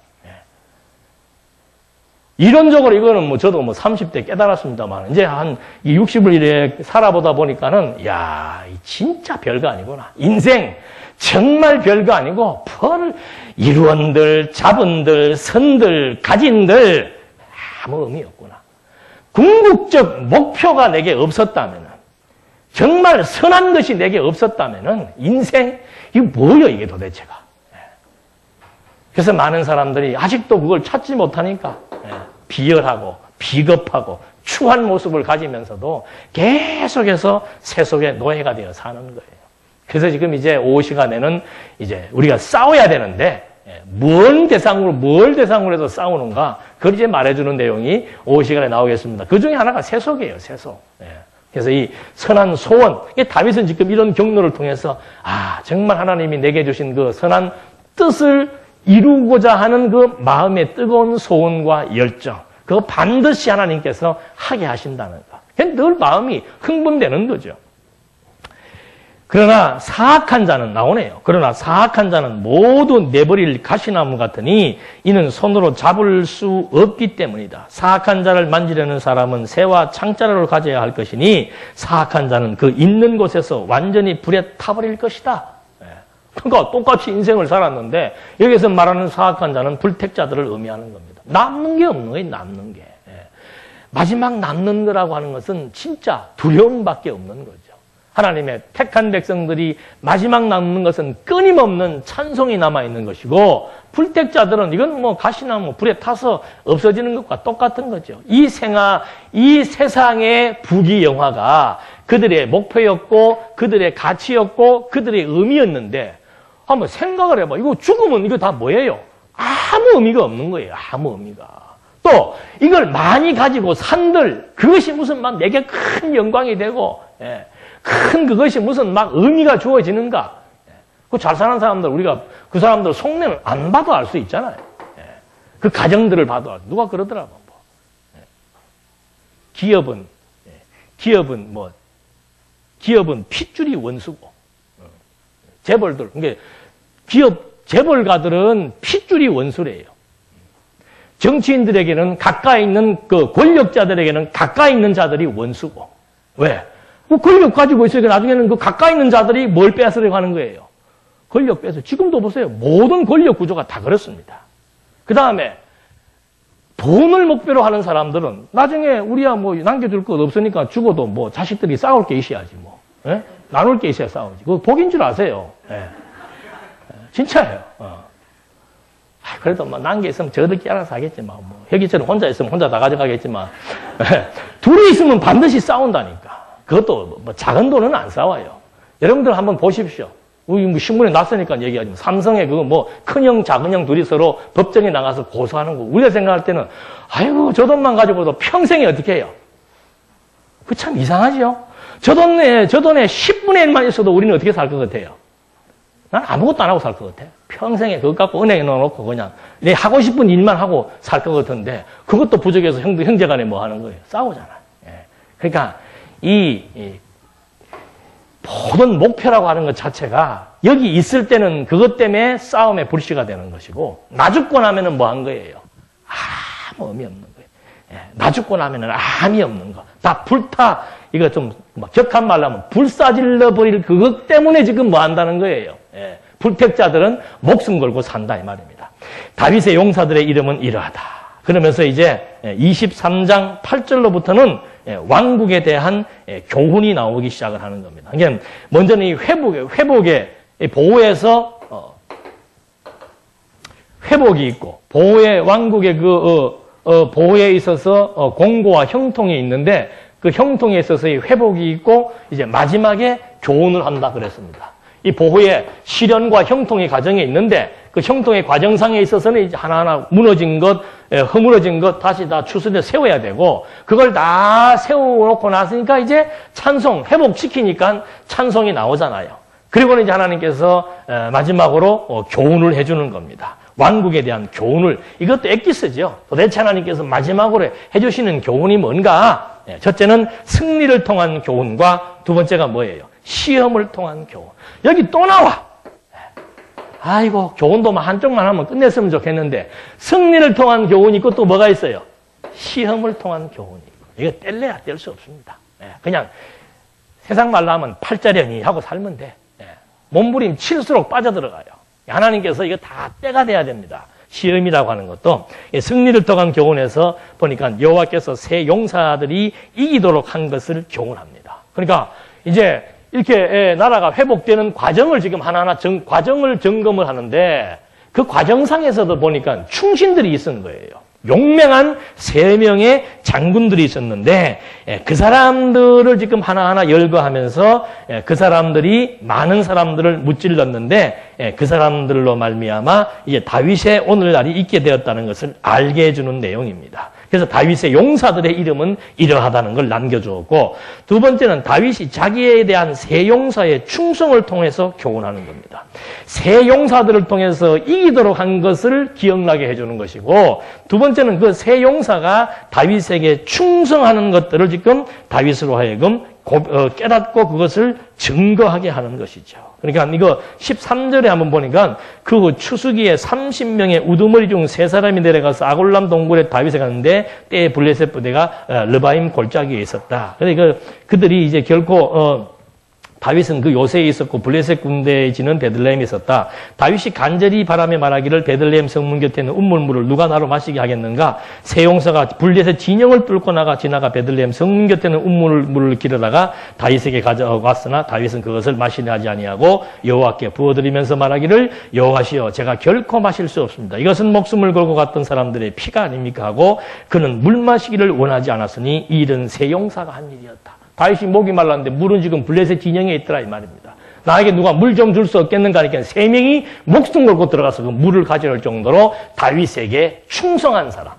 이론적으로 이거는 뭐 저도 뭐 30대 깨달았습니다만 이제 한 60을 이래 살아보다 보니까는 야, 진짜 별거 아니구나. 인생 정말 별거 아니고 이루원들, 자본들, 선들, 가진들 아무 의미 없구나. 궁극적 목표가 내게 없었다면은 정말 선한 것이 내게 없었다면은 인생 이게 뭐예요 이게 도대체가. 그래서 많은 사람들이 아직도 그걸 찾지 못하니까 비열하고 비겁하고 추한 모습을 가지면서도 계속해서 세속의 노예가 되어 사는 거예요. 그래서 지금 이제 오후 시간에는 이제 우리가 싸워야 되는데 뭘 대상으로 해서 싸우는가 그걸 이제 말해주는 내용이 오후 시간에 나오겠습니다. 그 중에 하나가 세속이에요. 세속. 그래서 이 선한 소원, 다윗은 지금 이런 경로를 통해서 정말 하나님이 내게 주신 그 선한 뜻을 이루고자 하는 그 마음의 뜨거운 소원과 열정, 그거 반드시 하나님께서 하게 하신다는 거. 늘 마음이 흥분되는 거죠. 그러나 사악한 자는 나오네요. 그러나 사악한 자는 모두 내버릴 가시나무 같으니 이는 손으로 잡을 수 없기 때문이다. 사악한 자를 만지려는 사람은 새와 창자루를 가져야 할 것이니 사악한 자는 그 있는 곳에서 완전히 불에 타버릴 것이다. 그러니까 똑같이 인생을 살았는데 여기서 말하는 사악한 자는 불택자들을 의미하는 겁니다. 남는 게 없는 거예요. 남는 게. 마지막 남는 거라고 하는 것은 진짜 두려움밖에 없는 거죠. 하나님의 택한 백성들이 마지막 남는 것은 끊임없는 찬송이 남아있는 것이고 불택자들은 이건 뭐 가시나무 불에 타서 없어지는 것과 똑같은 거죠. 이 세상의 부귀영화가 그들의 목표였고 그들의 가치였고 그들의 의미였는데 한번 생각을 해봐. 이거 죽으면 이거 다 뭐예요? 아무 의미가 없는 거예요. 아무 의미가. 또 이걸 많이 가지고 산들 그것이 무슨 막 내게 큰 영광이 되고 큰 그것이 무슨 막 의미가 주어지는가? 그 잘 사는 사람들 우리가 그 사람들 속내는 안 봐도 알 수 있잖아요. 그 가정들을 봐도 누가 그러더라고. 기업은 핏줄이 원수고 재벌들 그러니까 기업 재벌가들은 핏줄이 원수래요. 정치인들에게는 가까이 있는 그 권력자들에게는 가까이 있는 자들이 원수고. 왜? 그 권력 가지고 있으니까 나중에는 그 가까이 있는 자들이 뭘 뺏으려고 하는 거예요. 권력 뺏어. 지금도 보세요. 모든 권력 구조가 다 그렇습니다. 그 다음에 돈을 목표로 하는 사람들은 나중에 우리야 뭐 남겨줄 것 없으니까 죽어도 뭐 자식들이 싸울 게 있어야지 뭐. 예? 나눌 게 있어야 싸우지. 그거 복인 줄 아세요. 예. 진짜예요. 그래도 뭐 남게 있으면 저들끼리 알아서 하겠지만 뭐 혁이처럼 혼자 있으면 혼자 다 가져가겠지만 둘이 있으면 반드시 싸운다니까. 그것도 뭐 작은 돈은 안 싸워요. 여러분들 한번 보십시오. 우리 뭐 신문에 났으니까 얘기하지만 삼성의 그거 뭐 큰형 작은형 둘이 서로 법정에 나가서 고소하는 거 우리가 생각할 때는 아이고 저 돈만 가지고도 평생에 어떻게 해요? 그 참 이상하죠. 저 돈에 10분의 1만 있어도 우리는 어떻게 살 것 같아요? 난 아무것도 안 하고 살 것 같아. 평생에 그것 갖고 은행에 넣어놓고 그냥 내 하고 싶은 일만 하고 살 것 같은데 그것도 부족해서 형제간에 뭐 하는 거예요? 싸우잖아. 예. 그러니까 이 모든 목표라고 하는 것 자체가 여기 있을 때는 그것 때문에 싸움의 불씨가 되는 것이고 나 죽고 나면은 뭐 한 거예요? 아무 의미 없는 거예요. 예. 나 죽고 나면은 아무 의미 없는 거. 다 불타. 이거 좀 격한 말로 하면 불사질러 버릴 그것 때문에 지금 뭐 한다는 거예요. 예. 불택자들은 목숨 걸고 산다 이 말입니다. 다윗의 용사들의 이름은 이러하다. 그러면서 이제 23장 8절로부터는 왕국에 대한 교훈이 나오기 시작을 하는 겁니다. 그러니까 먼저는 이 회복의 보호에서 회복이 있고 보호의 왕국의 보호에 있어서 공고와 형통이 있는데 그 형통에 있어서의 회복이 있고 이제 마지막에 교훈을 한다 그랬습니다. 이 보호의 실현과 형통의 과정에 있는데 그 형통의 과정상에 있어서는 이제 하나하나 무너진 것, 허물어진 것 다시 다 추스려 세워야 되고 그걸 다 세워놓고 났으니까 이제 찬송, 회복시키니까 찬송이 나오잖아요. 그리고는 이제 하나님께서 마지막으로 교훈을 해주는 겁니다. 왕국에 대한 교훈을 이것도 엑기스죠. 도대체 하나님께서 마지막으로 해주시는 교훈이 뭔가? 첫째는 승리를 통한 교훈과 두 번째가 뭐예요? 시험을 통한 교훈. 여기 또 나와. 아이고 교훈도 한쪽만 하면 끝냈으면 좋겠는데 승리를 통한 교훈이 있고 또 뭐가 있어요? 시험을 통한 교훈이 있고. 이거 뗄래야 뗄 수 없습니다. 그냥 세상 말로 하면 팔자령이 하고 살면 돼. 몸부림 칠수록 빠져들어가요. 하나님께서 이거 다 때가 돼야 됩니다. 시험이라고 하는 것도 승리를 통한 교훈에서 보니까 여호와께서 새 용사들이 이기도록 한 것을 교훈합니다. 그러니까 이제 이렇게 나라가 회복되는 과정을 지금 하나하나 과정을 점검을 하는데 그 과정상에서도 보니까 충신들이 있은 거예요. 용맹한 3명의 장군들이 있었는데 그 사람들을 지금 하나하나 열거하면서 그 사람들이 많은 사람들을 무찔렀는데 그 사람들로 말미암아 이제 다윗의 오늘날이 있게 되었다는 것을 알게 해주는 내용입니다. 그래서 다윗의 용사들의 이름은 이러하다는 걸 남겨주었고 두 번째는 다윗이 자기에 대한 새 용사의 충성을 통해서 교훈하는 겁니다. 새 용사들을 통해서 이기도록 한 것을 기억나게 해주는 것이고 두 번째는 그 새 용사가 다윗에게 충성하는 것들을 지금 다윗으로 하여금 깨닫고 그것을 증거하게 하는 것이죠. 그러니까 이거 13절에 한번 보니까 그 추수기에 30명의 우두머리 중 3사람이 내려가서 아골람 동굴에 다윗에 갔는데 때에 블레셋 부대가 르바임 골짜기에 있었다. 그러니까 그들이 이제 결코 다윗은 그 요새에 있었고 블레셋 군대에 지는 베들레헴에 있었다. 다윗이 간절히 바람에 말하기를 베들레헴 성문 곁에 있는 운물물을 누가 나로 마시게 하겠는가? 새 용사가 블레셋 진영을 뚫고 지나가 베들레헴 성문 곁에 있는 운물물을 기르다가 다윗에게 가져왔으나 다윗은 그것을 마시려 하지 아니하고 여호와께 부어드리면서 말하기를 여호와시여 제가 결코 마실 수 없습니다. 이것은 목숨을 걸고 갔던 사람들의 피가 아닙니까? 하고 그는 물 마시기를 원하지 않았으니 이 일은 새 용사가 한 일이었다. 다윗이 목이 말랐는데 물은 지금 블레셋 진영에 있더라 이 말입니다. 나에게 누가 물 좀 줄 수 없겠는가 하니까 3명이 목숨 걸고 들어가서 그 물을 가져올 정도로 다윗에게 충성한 사람,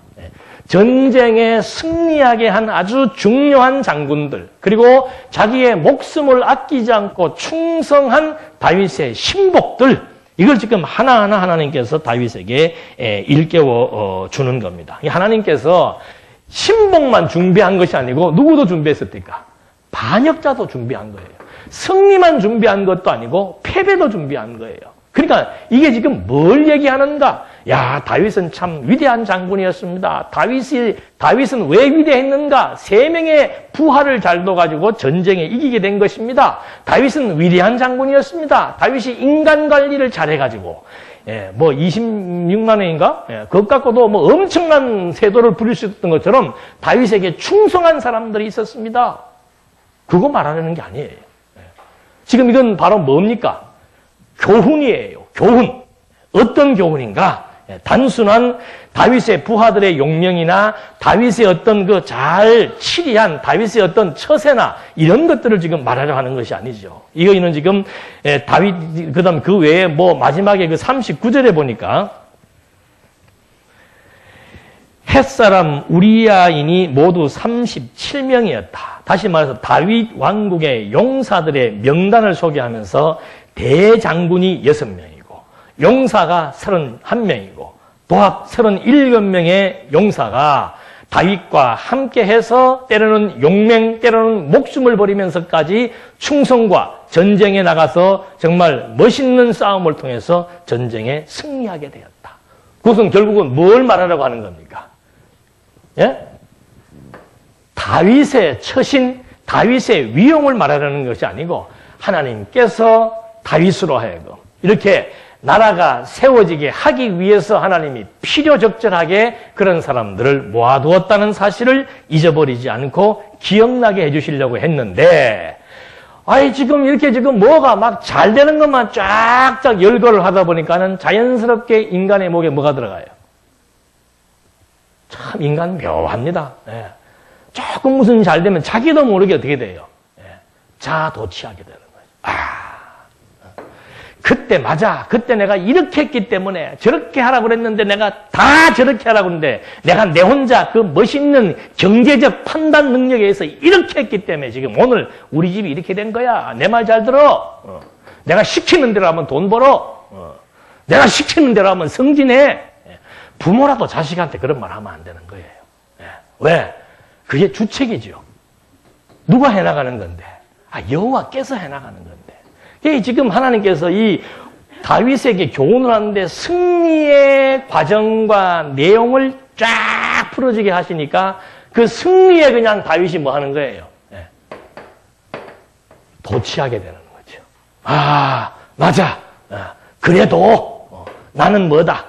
전쟁에 승리하게 한 아주 중요한 장군들, 그리고 자기의 목숨을 아끼지 않고 충성한 다윗의 신복들, 이걸 지금 하나하나 하나님께서 다윗에게 일깨워 주는 겁니다. 하나님께서 신복만 준비한 것이 아니고 누구도 준비했었을까? 반역자도 준비한 거예요. 승리만 준비한 것도 아니고 패배도 준비한 거예요. 그러니까 이게 지금 뭘 얘기하는가? 야, 다윗은 참 위대한 장군이었습니다. 다윗은 왜 위대했는가? 3명의 부하를 잘 둬가지고 전쟁에 이기게 된 것입니다. 다윗은 위대한 장군이었습니다. 다윗이 인간 관리를 잘해가지고, 뭐 26만 원인가? 그것 갖고도 뭐 엄청난 세도를 부릴 수 있었던 것처럼 다윗에게 충성한 사람들이 있었습니다. 그거 말하는 게 아니에요. 지금 이건 바로 뭡니까? 교훈이에요. 교훈. 어떤 교훈인가? 단순한 다윗의 부하들의 용명이나 다윗의 어떤 그 잘 치리한 다윗의 어떤 처세나 이런 것들을 지금 말하려 하는 것이 아니죠. 이거는 지금 다윗, 그다음 그 외에 뭐 마지막에 그 39절에 보니까 햇사람 우리아인이 모두 37명이었다. 다시 말해서 다윗 왕국의 용사들의 명단을 소개하면서 대장군이 6명이고 용사가 31명이고 도합 37명의 용사가 다윗과 함께해서 때로는 용맹, 때로는 목숨을 버리면서까지 충성과 전쟁에 나가서 정말 멋있는 싸움을 통해서 전쟁에 승리하게 되었다. 그것은 결국은 뭘 말하려고 하는 겁니까? 예? 다윗의 처신, 다윗의 위용을 말하려는 것이 아니고 하나님께서 다윗으로 하여금 이렇게 나라가 세워지게 하기 위해서 하나님이 필요적절하게 그런 사람들을 모아두었다는 사실을 잊어버리지 않고 기억나게 해주시려고 했는데, 아이, 지금 이렇게 지금 뭐가 막 잘 되는 것만 쫙쫙 열거를 하다 보니까는 자연스럽게 인간의 목에 뭐가 들어가요? 참, 인간 묘합니다. 예. 조금 무슨 잘 되면 자기도 모르게 어떻게 돼요? 예. 자도취하게 되는 거예요. 그때 맞아. 그때 내가 이렇게 했기 때문에 저렇게 하라고 그랬는데 내가 다 저렇게 하라고 했는데 내가 내 혼자 그 멋있는 경제적 판단 능력에 의해서 이렇게 했기 때문에 지금 오늘 우리 집이 이렇게 된 거야. 내 말 잘 들어. 내가 시키는 대로 하면 돈 벌어. 내가 시키는 대로 하면 승진해. 부모라도 자식한테 그런 말 하면 안 되는 거예요. 왜? 그게 주책이죠. 누가 해나가는 건데? 여호와께서 해나가는 건데. 지금 하나님께서 이 다윗에게 교훈을 하는데 승리의 과정과 내용을 쫙 풀어주게 하시니까 그 승리에 그냥 다윗이 뭐 하는 거예요? 도취하게 되는 거죠. 맞아. 그래도 나는 뭐다.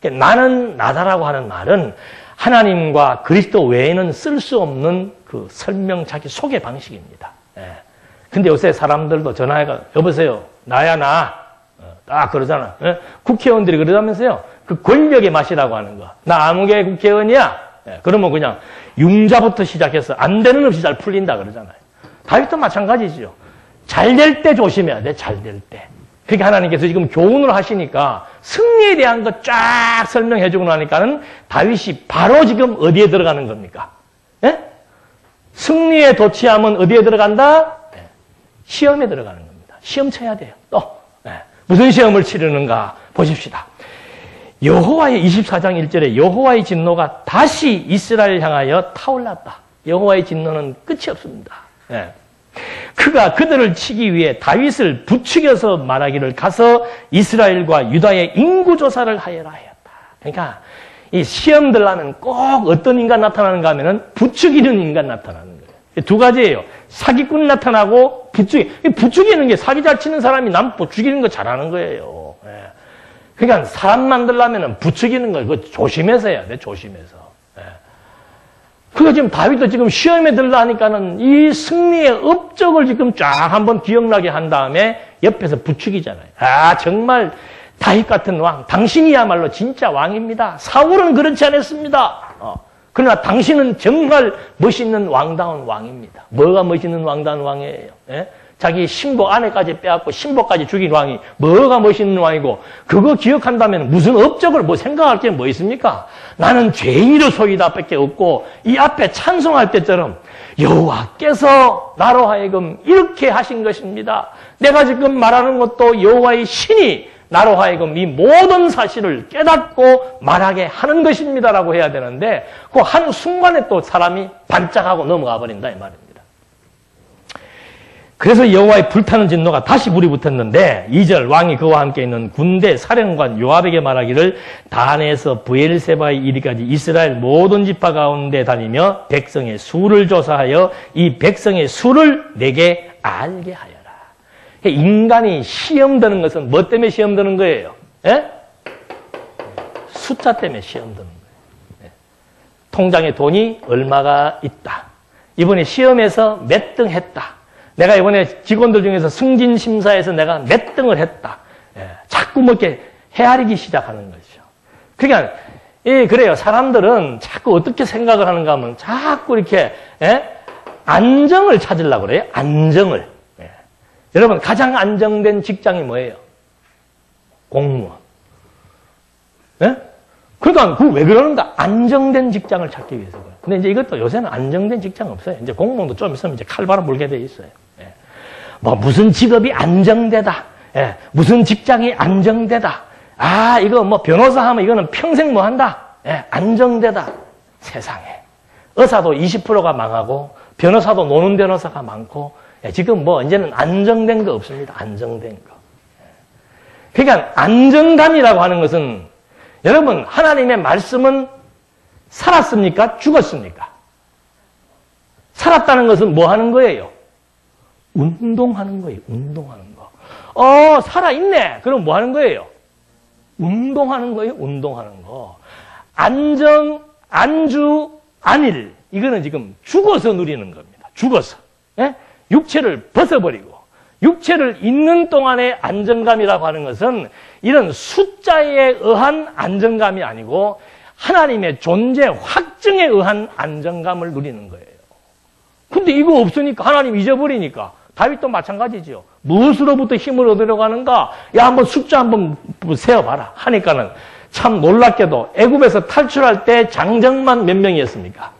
나는 나다라고 하는 말은 하나님과 그리스도 외에는 쓸 수 없는 그 설명 자기 소개 방식입니다. 근데 요새 사람들도 전화해가 여보세요, 나야 나. 딱 그러잖아. 국회의원들이 그러자면서요. 그 권력의 맛이라고 하는 거. 나 아무개 국회의원이야. 그러면 그냥 융자부터 시작해서 안 되는 없이 잘 풀린다 그러잖아요. 다윗도 마찬가지죠. 잘 될 때 조심해야 돼. 잘 될 때. 그러니까 하나님께서 지금 교훈을 하시니까 승리에 대한 거 쫙 설명해 주고 나니까는 다윗이 바로 지금 어디에 들어가는 겁니까? 승리에 도취하면 어디에 들어간다? 시험에 들어가는 겁니다. 시험 쳐야 돼요. 또 무슨 시험을 치르는가 보십시다. 여호와의 24장 1절에 여호와의 진노가 다시 이스라엘 향하여 타올랐다. 여호와의 진노는 끝이 없습니다. 그가 그들을 치기 위해 다윗을 부추겨서 말하기를 가서 이스라엘과 유다의 인구조사를 하여라 하였다. 그러니까 이 시험 들라면 꼭 어떤 인간 나타나는가 하면은 부추기는 인간 나타나는 거예요. 두 가지예요. 사기꾼 나타나고 부추기는 게 사기 잘 치는 사람이 남 부추기는 거 잘하는 거예요. 그러니까 사람 만들려면 부추기는 거 그거 조심해서 해야 돼. 조심해서. 그거 지금 다윗도 지금 시험에 들라니까는 이 승리의 업적을 지금 쫙 한번 기억나게 한 다음에 옆에서 부추기잖아요. 정말 다윗 같은 왕, 당신이야말로 진짜 왕입니다. 사울은 그렇지 않았습니다. 그러나 당신은 정말 멋있는 왕다운 왕입니다. 뭐가 멋있는 왕다운 왕이에요? 자기 신복 아내까지 빼앗고 신복까지 죽인 왕이 뭐가 멋있는 왕이고 그거 기억한다면 무슨 업적을 뭐 생각할 게 뭐 있습니까? 나는 죄인으로소이다 밖에 없고 이 앞에 찬송할 때처럼 여호와께서 나로 하여금 이렇게 하신 것입니다. 내가 지금 말하는 것도 여호와의 신이 나로 하여금 이 모든 사실을 깨닫고 말하게 하는 것입니다라고 해야 되는데 그 한 순간에 또 사람이 반짝하고 넘어가 버린다 이 말입니다. 그래서 여호와의 불타는 진노가 다시 불이 붙었는데 2절 왕이 그와 함께 있는 군대 사령관 요압에게 말하기를 단에서 브엘세바에 이르기까지 이스라엘 모든 지파 가운데 다니며 백성의 수를 조사하여 이 백성의 수를 내게 알게 하여라. 인간이 시험 드는 것은 뭐 때문에 시험 드는 거예요? 예? 숫자 때문에 시험 드는 거예요. 통장에 돈이 얼마가 있다. 이번에 시험에서 몇 등 했다. 내가 이번에 직원들 중에서 승진심사에서 내가 몇 등을 했다. 자꾸 뭐 이렇게 헤아리기 시작하는 거죠. 그러니까, 그래요. 사람들은 자꾸 어떻게 생각을 하는가 하면 자꾸 이렇게, 안정을 찾으려고 그래요. 안정을. 여러분, 가장 안정된 직장이 뭐예요? 공무원. 그러니까, 왜 그러는가? 안정된 직장을 찾기 위해서 그래요. 근데 이제 이것도 요새는 안정된 직장 없어요. 이제 공무원도 좀 있으면 이제 칼바람 물게 돼 있어요. 뭐, 무슨 직업이 안정되다. 무슨 직장이 안정되다. 아, 이거 뭐 변호사 하면 이거는 평생 뭐 한다. 안정되다. 세상에. 의사도 20%가 망하고, 변호사도 노는 변호사가 많고, 지금 뭐 이제는 안정된 거 없습니다. 안정된 거. 그러니까 안정감이라고 하는 것은 여러분, 하나님의 말씀은 살았습니까? 죽었습니까? 살았다는 것은 뭐 하는 거예요? 운동하는 거예요. 운동하는 거. 살아있네. 그럼 뭐 하는 거예요? 운동하는 거예요. 운동하는 거. 안정, 안주, 안일. 이거는 지금 죽어서 누리는 겁니다. 죽어서. 육체를 벗어버리고. 육체를 있는 동안의 안정감이라고 하는 것은 이런 숫자에 의한 안정감이 아니고 하나님의 존재 확증에 의한 안정감을 누리는 거예요. 근데 이거 없으니까 하나님 잊어버리니까 다윗도 마찬가지죠. 무엇으로부터 힘을 얻으려고 하는가? 야, 한번 숫자 한번 세어봐라. 하니까는 참 놀랍게도 애굽에서 탈출할 때 장정만 몇 명이었습니까?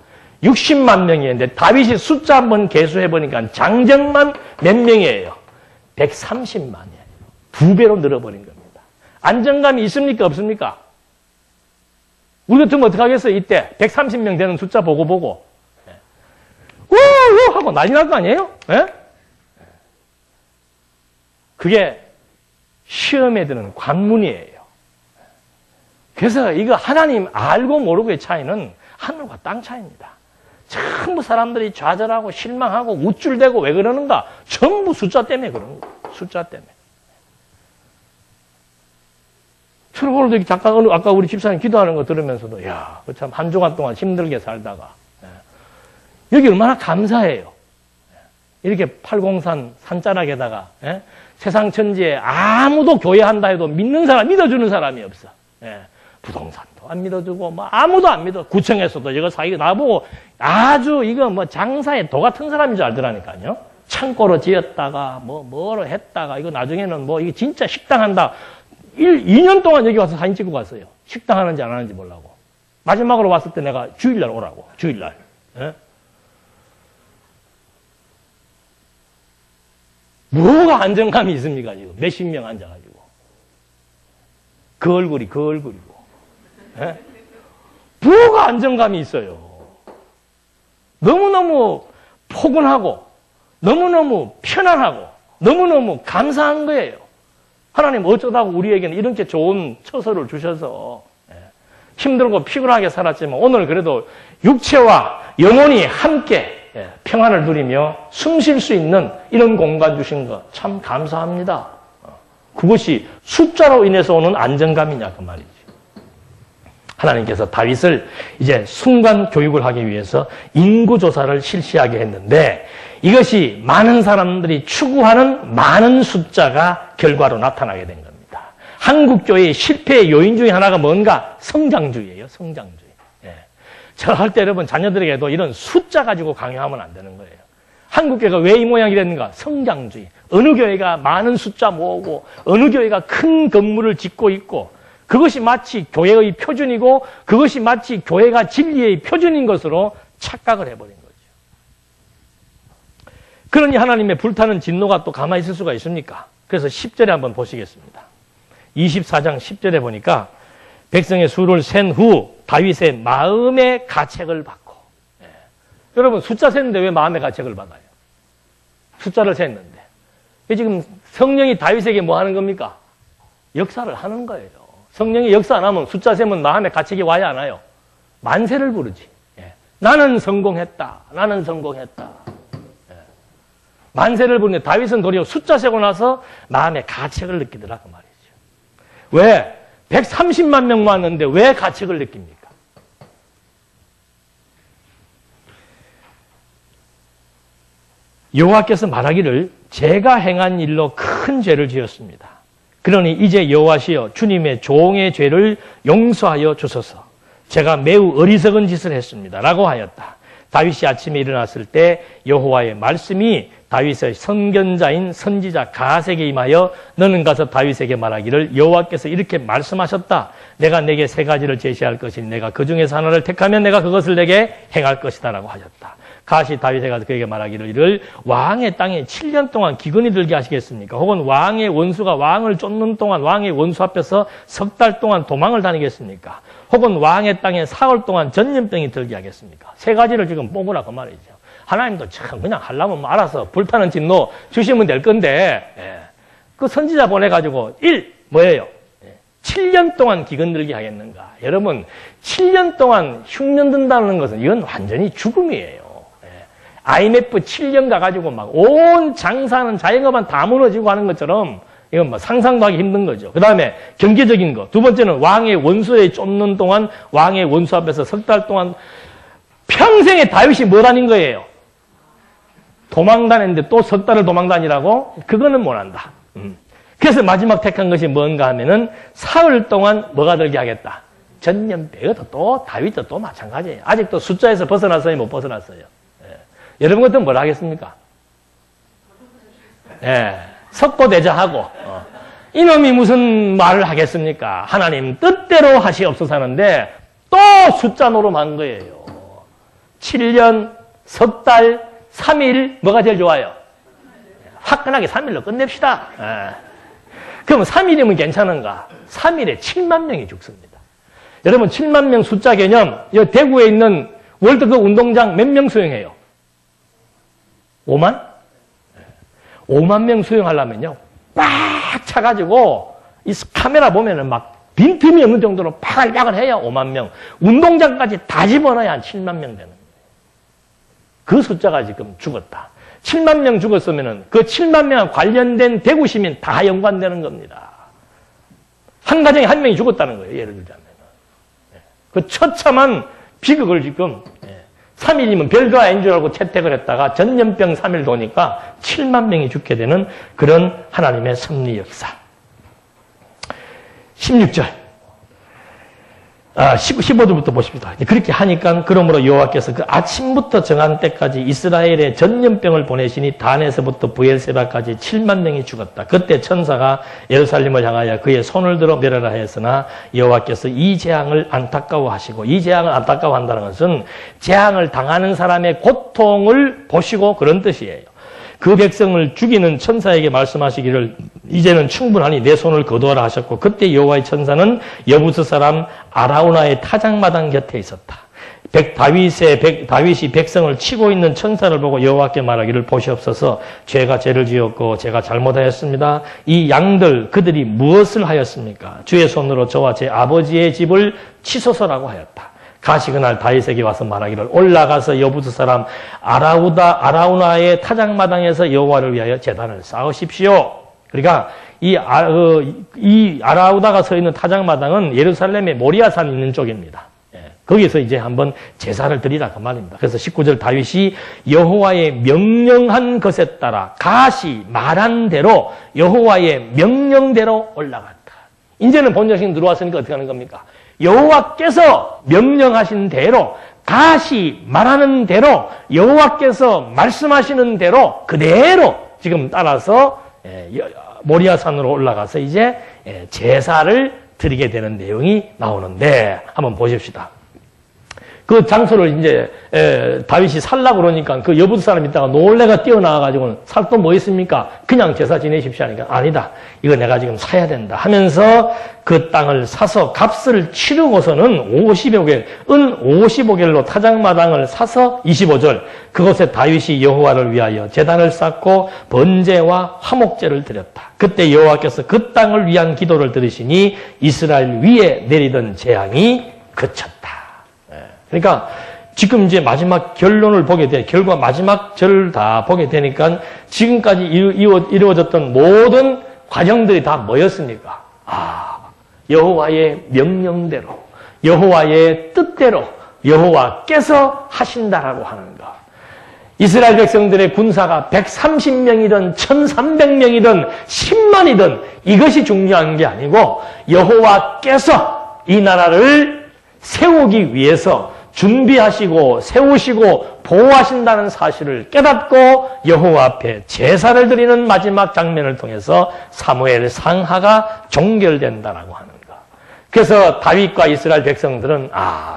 60만 명이었는데 다윗이 숫자 한번 계수해보니까 장정만 몇 명이에요? 130만이에요. 2배로 늘어버린 겁니다. 안정감이 있습니까? 없습니까? 우리 같으면 어떡하겠어요? 이때 130명 되는 숫자 보고 우 하고 난리 날 거 아니에요? 그게 시험에 드는 관문이에요. 그래서 이거 하나님 알고 모르고의 차이는 하늘과 땅 차이입니다. 전부 사람들이 좌절하고 실망하고 우쭐대고 왜 그러는가? 전부 숫자 때문에 그러는 거예요. 숫자 때문에. 저는 오늘도 잠깐 아까 우리 집사님 기도하는 거 들으면서도 야, 참 한 주간 동안 힘들게 살다가 여기 얼마나 감사해요. 이렇게 팔공산 산자락에다가 세상 천지에 아무도 교회한다 해도 믿는 사람, 믿어주는 사람이 없어. 부동산도 안 믿어주고 뭐 아무도 안 믿어. 구청에서도 이거 사기 나보고 아주 이거 뭐 장사에 도 같은 사람인 줄 알더라니까요. 창고로 지었다가 뭐로 했다가 이거 나중에는 뭐 이게 진짜 식당 한다. 2년 동안 여기 와서 사진 찍고 갔어요. 식당 하는지 안 하는지 모르고. 마지막으로 왔을 때 내가 주일날 오라고. 주일날. 뭐가 안정감이 있습니까, 지금? 몇십 명 앉아가지고. 그 얼굴이고. 뭐가 안정감이 있어요? 너무너무 포근하고, 너무너무 편안하고, 너무너무 감사한 거예요. 하나님 어쩌다고 우리에게는 이렇게 좋은 처소를 주셔서 힘들고 피곤하게 살았지만 오늘 그래도 육체와 영혼이 함께 평안을 누리며 숨 쉴 수 있는 이런 공간 주신 거 참 감사합니다. 그것이 숫자로 인해서 오는 안정감이냐 그 말이지. 하나님께서 다윗을 이제 순간 교육을 하기 위해서 인구조사를 실시하게 했는데 이것이 많은 사람들이 추구하는 많은 숫자가 결과로 나타나게 된 겁니다. 한국교회의 실패의 요인 중에 하나가 뭔가? 성장주의예요. 성장주의. 저 할 때 여러분 자녀들에게도 이런 숫자 가지고 강요하면 안 되는 거예요. 한국교회가 왜 이 모양이 됐는가? 성장주의. 어느 교회가 많은 숫자 모으고 어느 교회가 큰 건물을 짓고 있고 그것이 마치 교회의 표준이고 그것이 마치 교회가 진리의 표준인 것으로 착각을 해버린 거죠. 그러니 하나님의 불타는 진노가 또 가만히 있을 수가 있습니까? 그래서 10절에 한번 보시겠습니다. 24장 10절에 보니까 백성의 수를 센 후 다윗의 마음의 가책을 받고 여러분 숫자 세는데 왜 마음의 가책을 받아요? 숫자를 셌는데. 지금 성령이 다윗에게 뭐 하는 겁니까? 역사를 하는 거예요. 성령이 역사 안 하면 숫자 세면 마음에 가책이 와야 안 와요? 만세를 부르지. 예. 나는 성공했다. 나는 성공했다. 예. 만세를 부르는데 다윗은 도리어 숫자 세고 나서 마음에 가책을 느끼더라 그 말이죠. 왜? 130만 명 모았는데 왜 가책을 느낍니까? 여호와께서 말하기를 제가 행한 일로 큰 죄를 지었습니다. 그러니 이제 여호와시여 주님의 종의 죄를 용서하여 주소서. 제가 매우 어리석은 짓을 했습니다. 라고 하였다. 다윗이 아침에 일어났을 때 여호와의 말씀이 다윗의 선견자인 선지자 갓에게 임하여 너는 가서 다윗에게 말하기를 여호와께서 이렇게 말씀하셨다. 내가 내게 세 가지를 제시할 것이니 내가 그 중에서 하나를 택하면 내가 그것을 내게 행할 것이다. 라고 하셨다. 갓이 다윗에 가서 그에게 말하기를 이를 왕의 땅에 7년 동안 기근이 들게 하시겠습니까? 혹은 왕의 원수가 왕을 쫓는 동안 왕의 원수 앞에서 석 달 동안 도망을 다니겠습니까? 혹은 왕의 땅에 사흘 동안 전염병이 들게 하겠습니까? 세 가지를 지금 뽑으라 그 말이죠. 하나님도 참 그냥 하려면 뭐 알아서 불타는 진노 주시면 될 건데 그 선지자 보내가지고 1. 뭐예요? 7년 동안 기근 들게 하겠는가? 여러분 7년 동안 흉년 든다는 것은 이건 완전히 죽음이에요. IMF 7년 가가지고 막 온 장사는 자영업은 다 무너지고 하는 것처럼 이건 뭐 상상도 하기 힘든 거죠. 그 다음에 경제적인 거. 두 번째는 왕의 원수에 쫓는 동안 왕의 원수 앞에서 석 달 동안 평생에 다윗이 뭐 다닌 거예요? 도망 다녔는데 또 석 달을 도망 다니라고? 그거는 못 한다. 그래서 마지막 택한 것이 뭔가 하면은 사흘 동안 뭐가 들게 하겠다? 전염병. 이것도 또 다윗도 또 마찬가지예요. 아직도 숫자에서 벗어났어요? 못 벗어났어요? 여러분 같으면 뭐라 하겠습니까? 석고대자하고 이놈이 무슨 말을 하겠습니까? 하나님 뜻대로 하시옵소서 하는데 또 숫자 노름한 거예요. 7년, 석 달, 3일 뭐가 제일 좋아요? 화끈하게 3일로 끝냅시다. 그럼 3일이면 괜찮은가? 3일에 7만 명이 죽습니다. 여러분 7만 명 숫자 개념 이 대구에 있는 월드컵 운동장 몇 명 수용해요? 5만? 5만 명 수용하려면요. 꽉 차가지고, 이 카메라 보면은 막 빈틈이 없는 정도로 파갈약을 해야 5만 명. 운동장까지 다 집어넣어야 한 7만 명 되는 거예요. 그 숫자가 지금 죽었다. 7만 명 죽었으면은 그 7만 명 관련된 대구 시민 다 연관되는 겁니다. 한 가정에 한 명이 죽었다는 거예요. 예를 들자면. 그 처참한 비극을 지금 3일이면 별거 아닌 줄 알고 채택을 했다가 전염병 3일 도니까 7만 명이 죽게 되는 그런 하나님의 섭리 역사. 16절. 15절부터 보십니다. 그렇게 하니까 그러므로 여호와께서 그 아침부터 정한 때까지 이스라엘에 전염병을 보내시니 단에서부터 부엘세바까지 7만 명이 죽었다. 그때 천사가 예루살렘을 향하여 그의 손을 들어 멸하라 하였으나 여호와께서 이 재앙을 안타까워하시고 이 재앙을 안타까워한다는 것은 재앙을 당하는 사람의 고통을 보시고 그런 뜻이에요. 그 백성을 죽이는 천사에게 말씀하시기를 이제는 충분하니 내 손을 거두어라 하셨고 그때 여호와의 천사는 여부스 사람 아라우나의 타작마당 곁에 있었다. 다윗이 백성을 치고 있는 천사를 보고 여호와께 말하기를 보시옵소서 죄가 죄를 지었고 제가 잘못하였습니다. 이 양들 그들이 무엇을 하였습니까? 주의 손으로 저와 제 아버지의 집을 치소서라고 하였다. 가시 그날 다윗에게 와서 말하기를 올라가서 여부스 사람 아라우나의 타작마당에서 여호와를 위하여 제단을 쌓으십시오. 그러니까 이 아라우나가 서 있는 타작마당은 예루살렘의 모리아산 있는 쪽입니다. 거기서 이제 한번 제사를 드리라 그 말입니다. 그래서 19절 다윗이 여호와의 명령한 것에 따라 가시 말한 대로 여호와의 명령대로 올라갔다. 이제는 본정신 들어왔으니까 어떻게 하는 겁니까? 여호와께서 명령하신 대로 가시 말하는 대로 여호와께서 말씀하시는 대로 그대로 지금 따라서 모리아산으로 올라가서 이제 제사를 드리게 되는 내용이 나오는데 한번 보십시다. 그 장소를 이제 다윗이 살라고 그러니까 그 여부스 사람 있다가 놀래가 뛰어나와가지고 살 또 뭐 있습니까? 그냥 제사 지내십시오 하니까 아니다. 이거 내가 지금 사야 된다 하면서 그 땅을 사서 값을 치르고서는 50오겔, 은 55겔로 타작마당을 사서 25절 그곳에 다윗이 여호와를 위하여 제단을 쌓고 번제와 화목제를 드렸다. 그때 여호와께서 그 땅을 위한 기도를 들으시니 이스라엘 위에 내리던 재앙이 그쳤다. 그러니까 지금 이제 마지막 결론을 보게 돼, 결과 마지막 절을 다 보게 되니까 지금까지 이루어졌던 모든 과정들이 다 뭐였습니까? 여호와의 명령대로, 여호와의 뜻대로 여호와께서 하신다라고 하는 것. 이스라엘 백성들의 군사가 130명이든 1300명이든 10만이든 이것이 중요한 게 아니고 여호와께서 이 나라를 세우기 위해서 준비하시고 세우시고 보호하신다는 사실을 깨닫고 여호와 앞에 제사를 드리는 마지막 장면을 통해서 사무엘 상하가 종결된다라고 하는 것. 그래서 다윗과 이스라엘 백성들은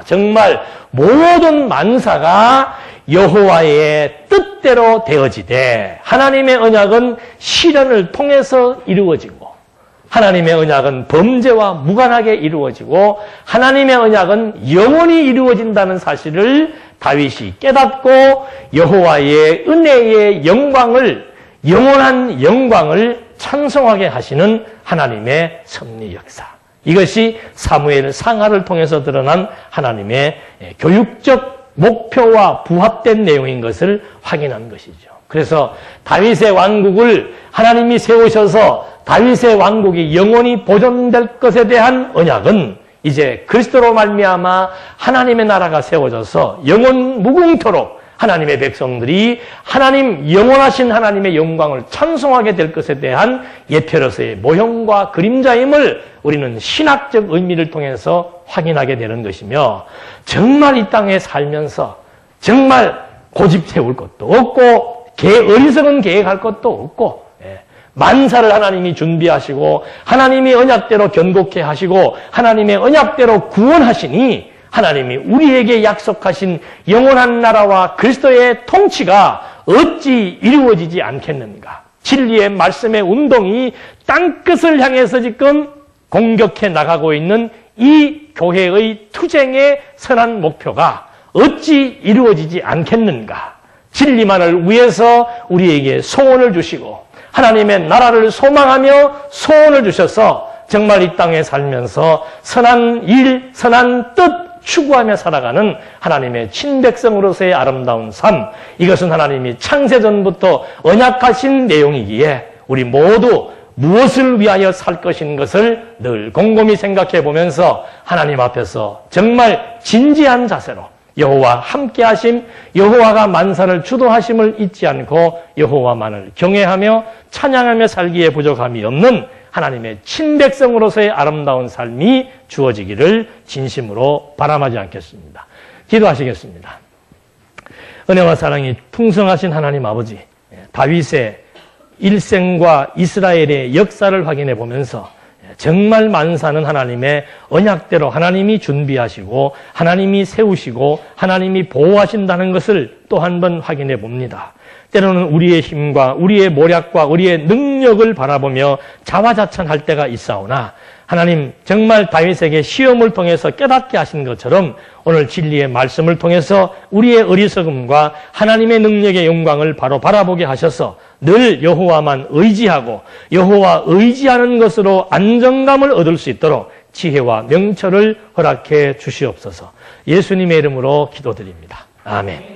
정말 모든 만사가 여호와의 뜻대로 되어지되 하나님의 언약은 시련을 통해서 이루어지고 하나님의 언약은 범죄와 무관하게 이루어지고 하나님의 언약은 영원히 이루어진다는 사실을 다윗이 깨닫고 여호와의 은혜의 영광을 영원한 영광을 찬송하게 하시는 하나님의 섭리 역사. 이것이 사무엘 상하를 통해서 드러난 하나님의 교육적 목표와 부합된 내용인 것을 확인한 것이죠. 그래서 다윗의 왕국을 하나님이 세우셔서 다윗의 왕국이 영원히 보존될 것에 대한 언약은 이제 그리스도로 말미암아 하나님의 나라가 세워져서 영원 무궁토록 하나님의 백성들이 하나님 영원하신 하나님의 영광을 찬송하게 될 것에 대한 예표로서의 모형과 그림자임을 우리는 신학적 의미를 통해서 확인하게 되는 것이며 정말 이 땅에 살면서 정말 고집 세울 것도 없고 어리석은 계획할 것도 없고 만사를 하나님이 준비하시고 하나님이 언약대로 견고케 하시고 하나님의 언약대로 구원하시니 하나님이 우리에게 약속하신 영원한 나라와 그리스도의 통치가 어찌 이루어지지 않겠는가. 진리의 말씀의 운동이 땅끝을 향해서 지금 공격해 나가고 있는 이 교회의 투쟁의 선한 목표가 어찌 이루어지지 않겠는가. 진리만을 위해서 우리에게 소원을 주시고 하나님의 나라를 소망하며 소원을 주셔서 정말 이 땅에 살면서 선한 일, 선한 뜻 추구하며 살아가는 하나님의 친백성으로서의 아름다운 삶, 이것은 하나님이 창세전부터 언약하신 내용이기에 우리 모두 무엇을 위하여 살 것인 것을 늘 곰곰이 생각해 보면서 하나님 앞에서 정말 진지한 자세로 여호와 함께하심, 여호와가 만사를 주도하심을 잊지 않고 여호와만을 경외하며 찬양하며 살기에 부족함이 없는 하나님의 친백성으로서의 아름다운 삶이 주어지기를 진심으로 바람하지 않겠습니다. 기도하시겠습니다. 은혜와 사랑이 풍성하신 하나님 아버지, 다윗의 일생과 이스라엘의 역사를 확인해 보면서 정말 만사는 하나님의 언약대로 하나님이 준비하시고 하나님이 세우시고 하나님이 보호하신다는 것을 또 한 번 확인해 봅니다. 때로는 우리의 힘과 우리의 모략과 우리의 능력을 바라보며 자화자찬할 때가 있사오나 하나님 정말 다윗에게 시험을 통해서 깨닫게 하신 것처럼 오늘 진리의 말씀을 통해서 우리의 어리석음과 하나님의 능력의 영광을 바로 바라보게 하셔서 늘 여호와만 의지하고 여호와 의지하는 것으로 안정감을 얻을 수 있도록 지혜와 명철을 허락해 주시옵소서. 예수님의 이름으로 기도드립니다. 아멘.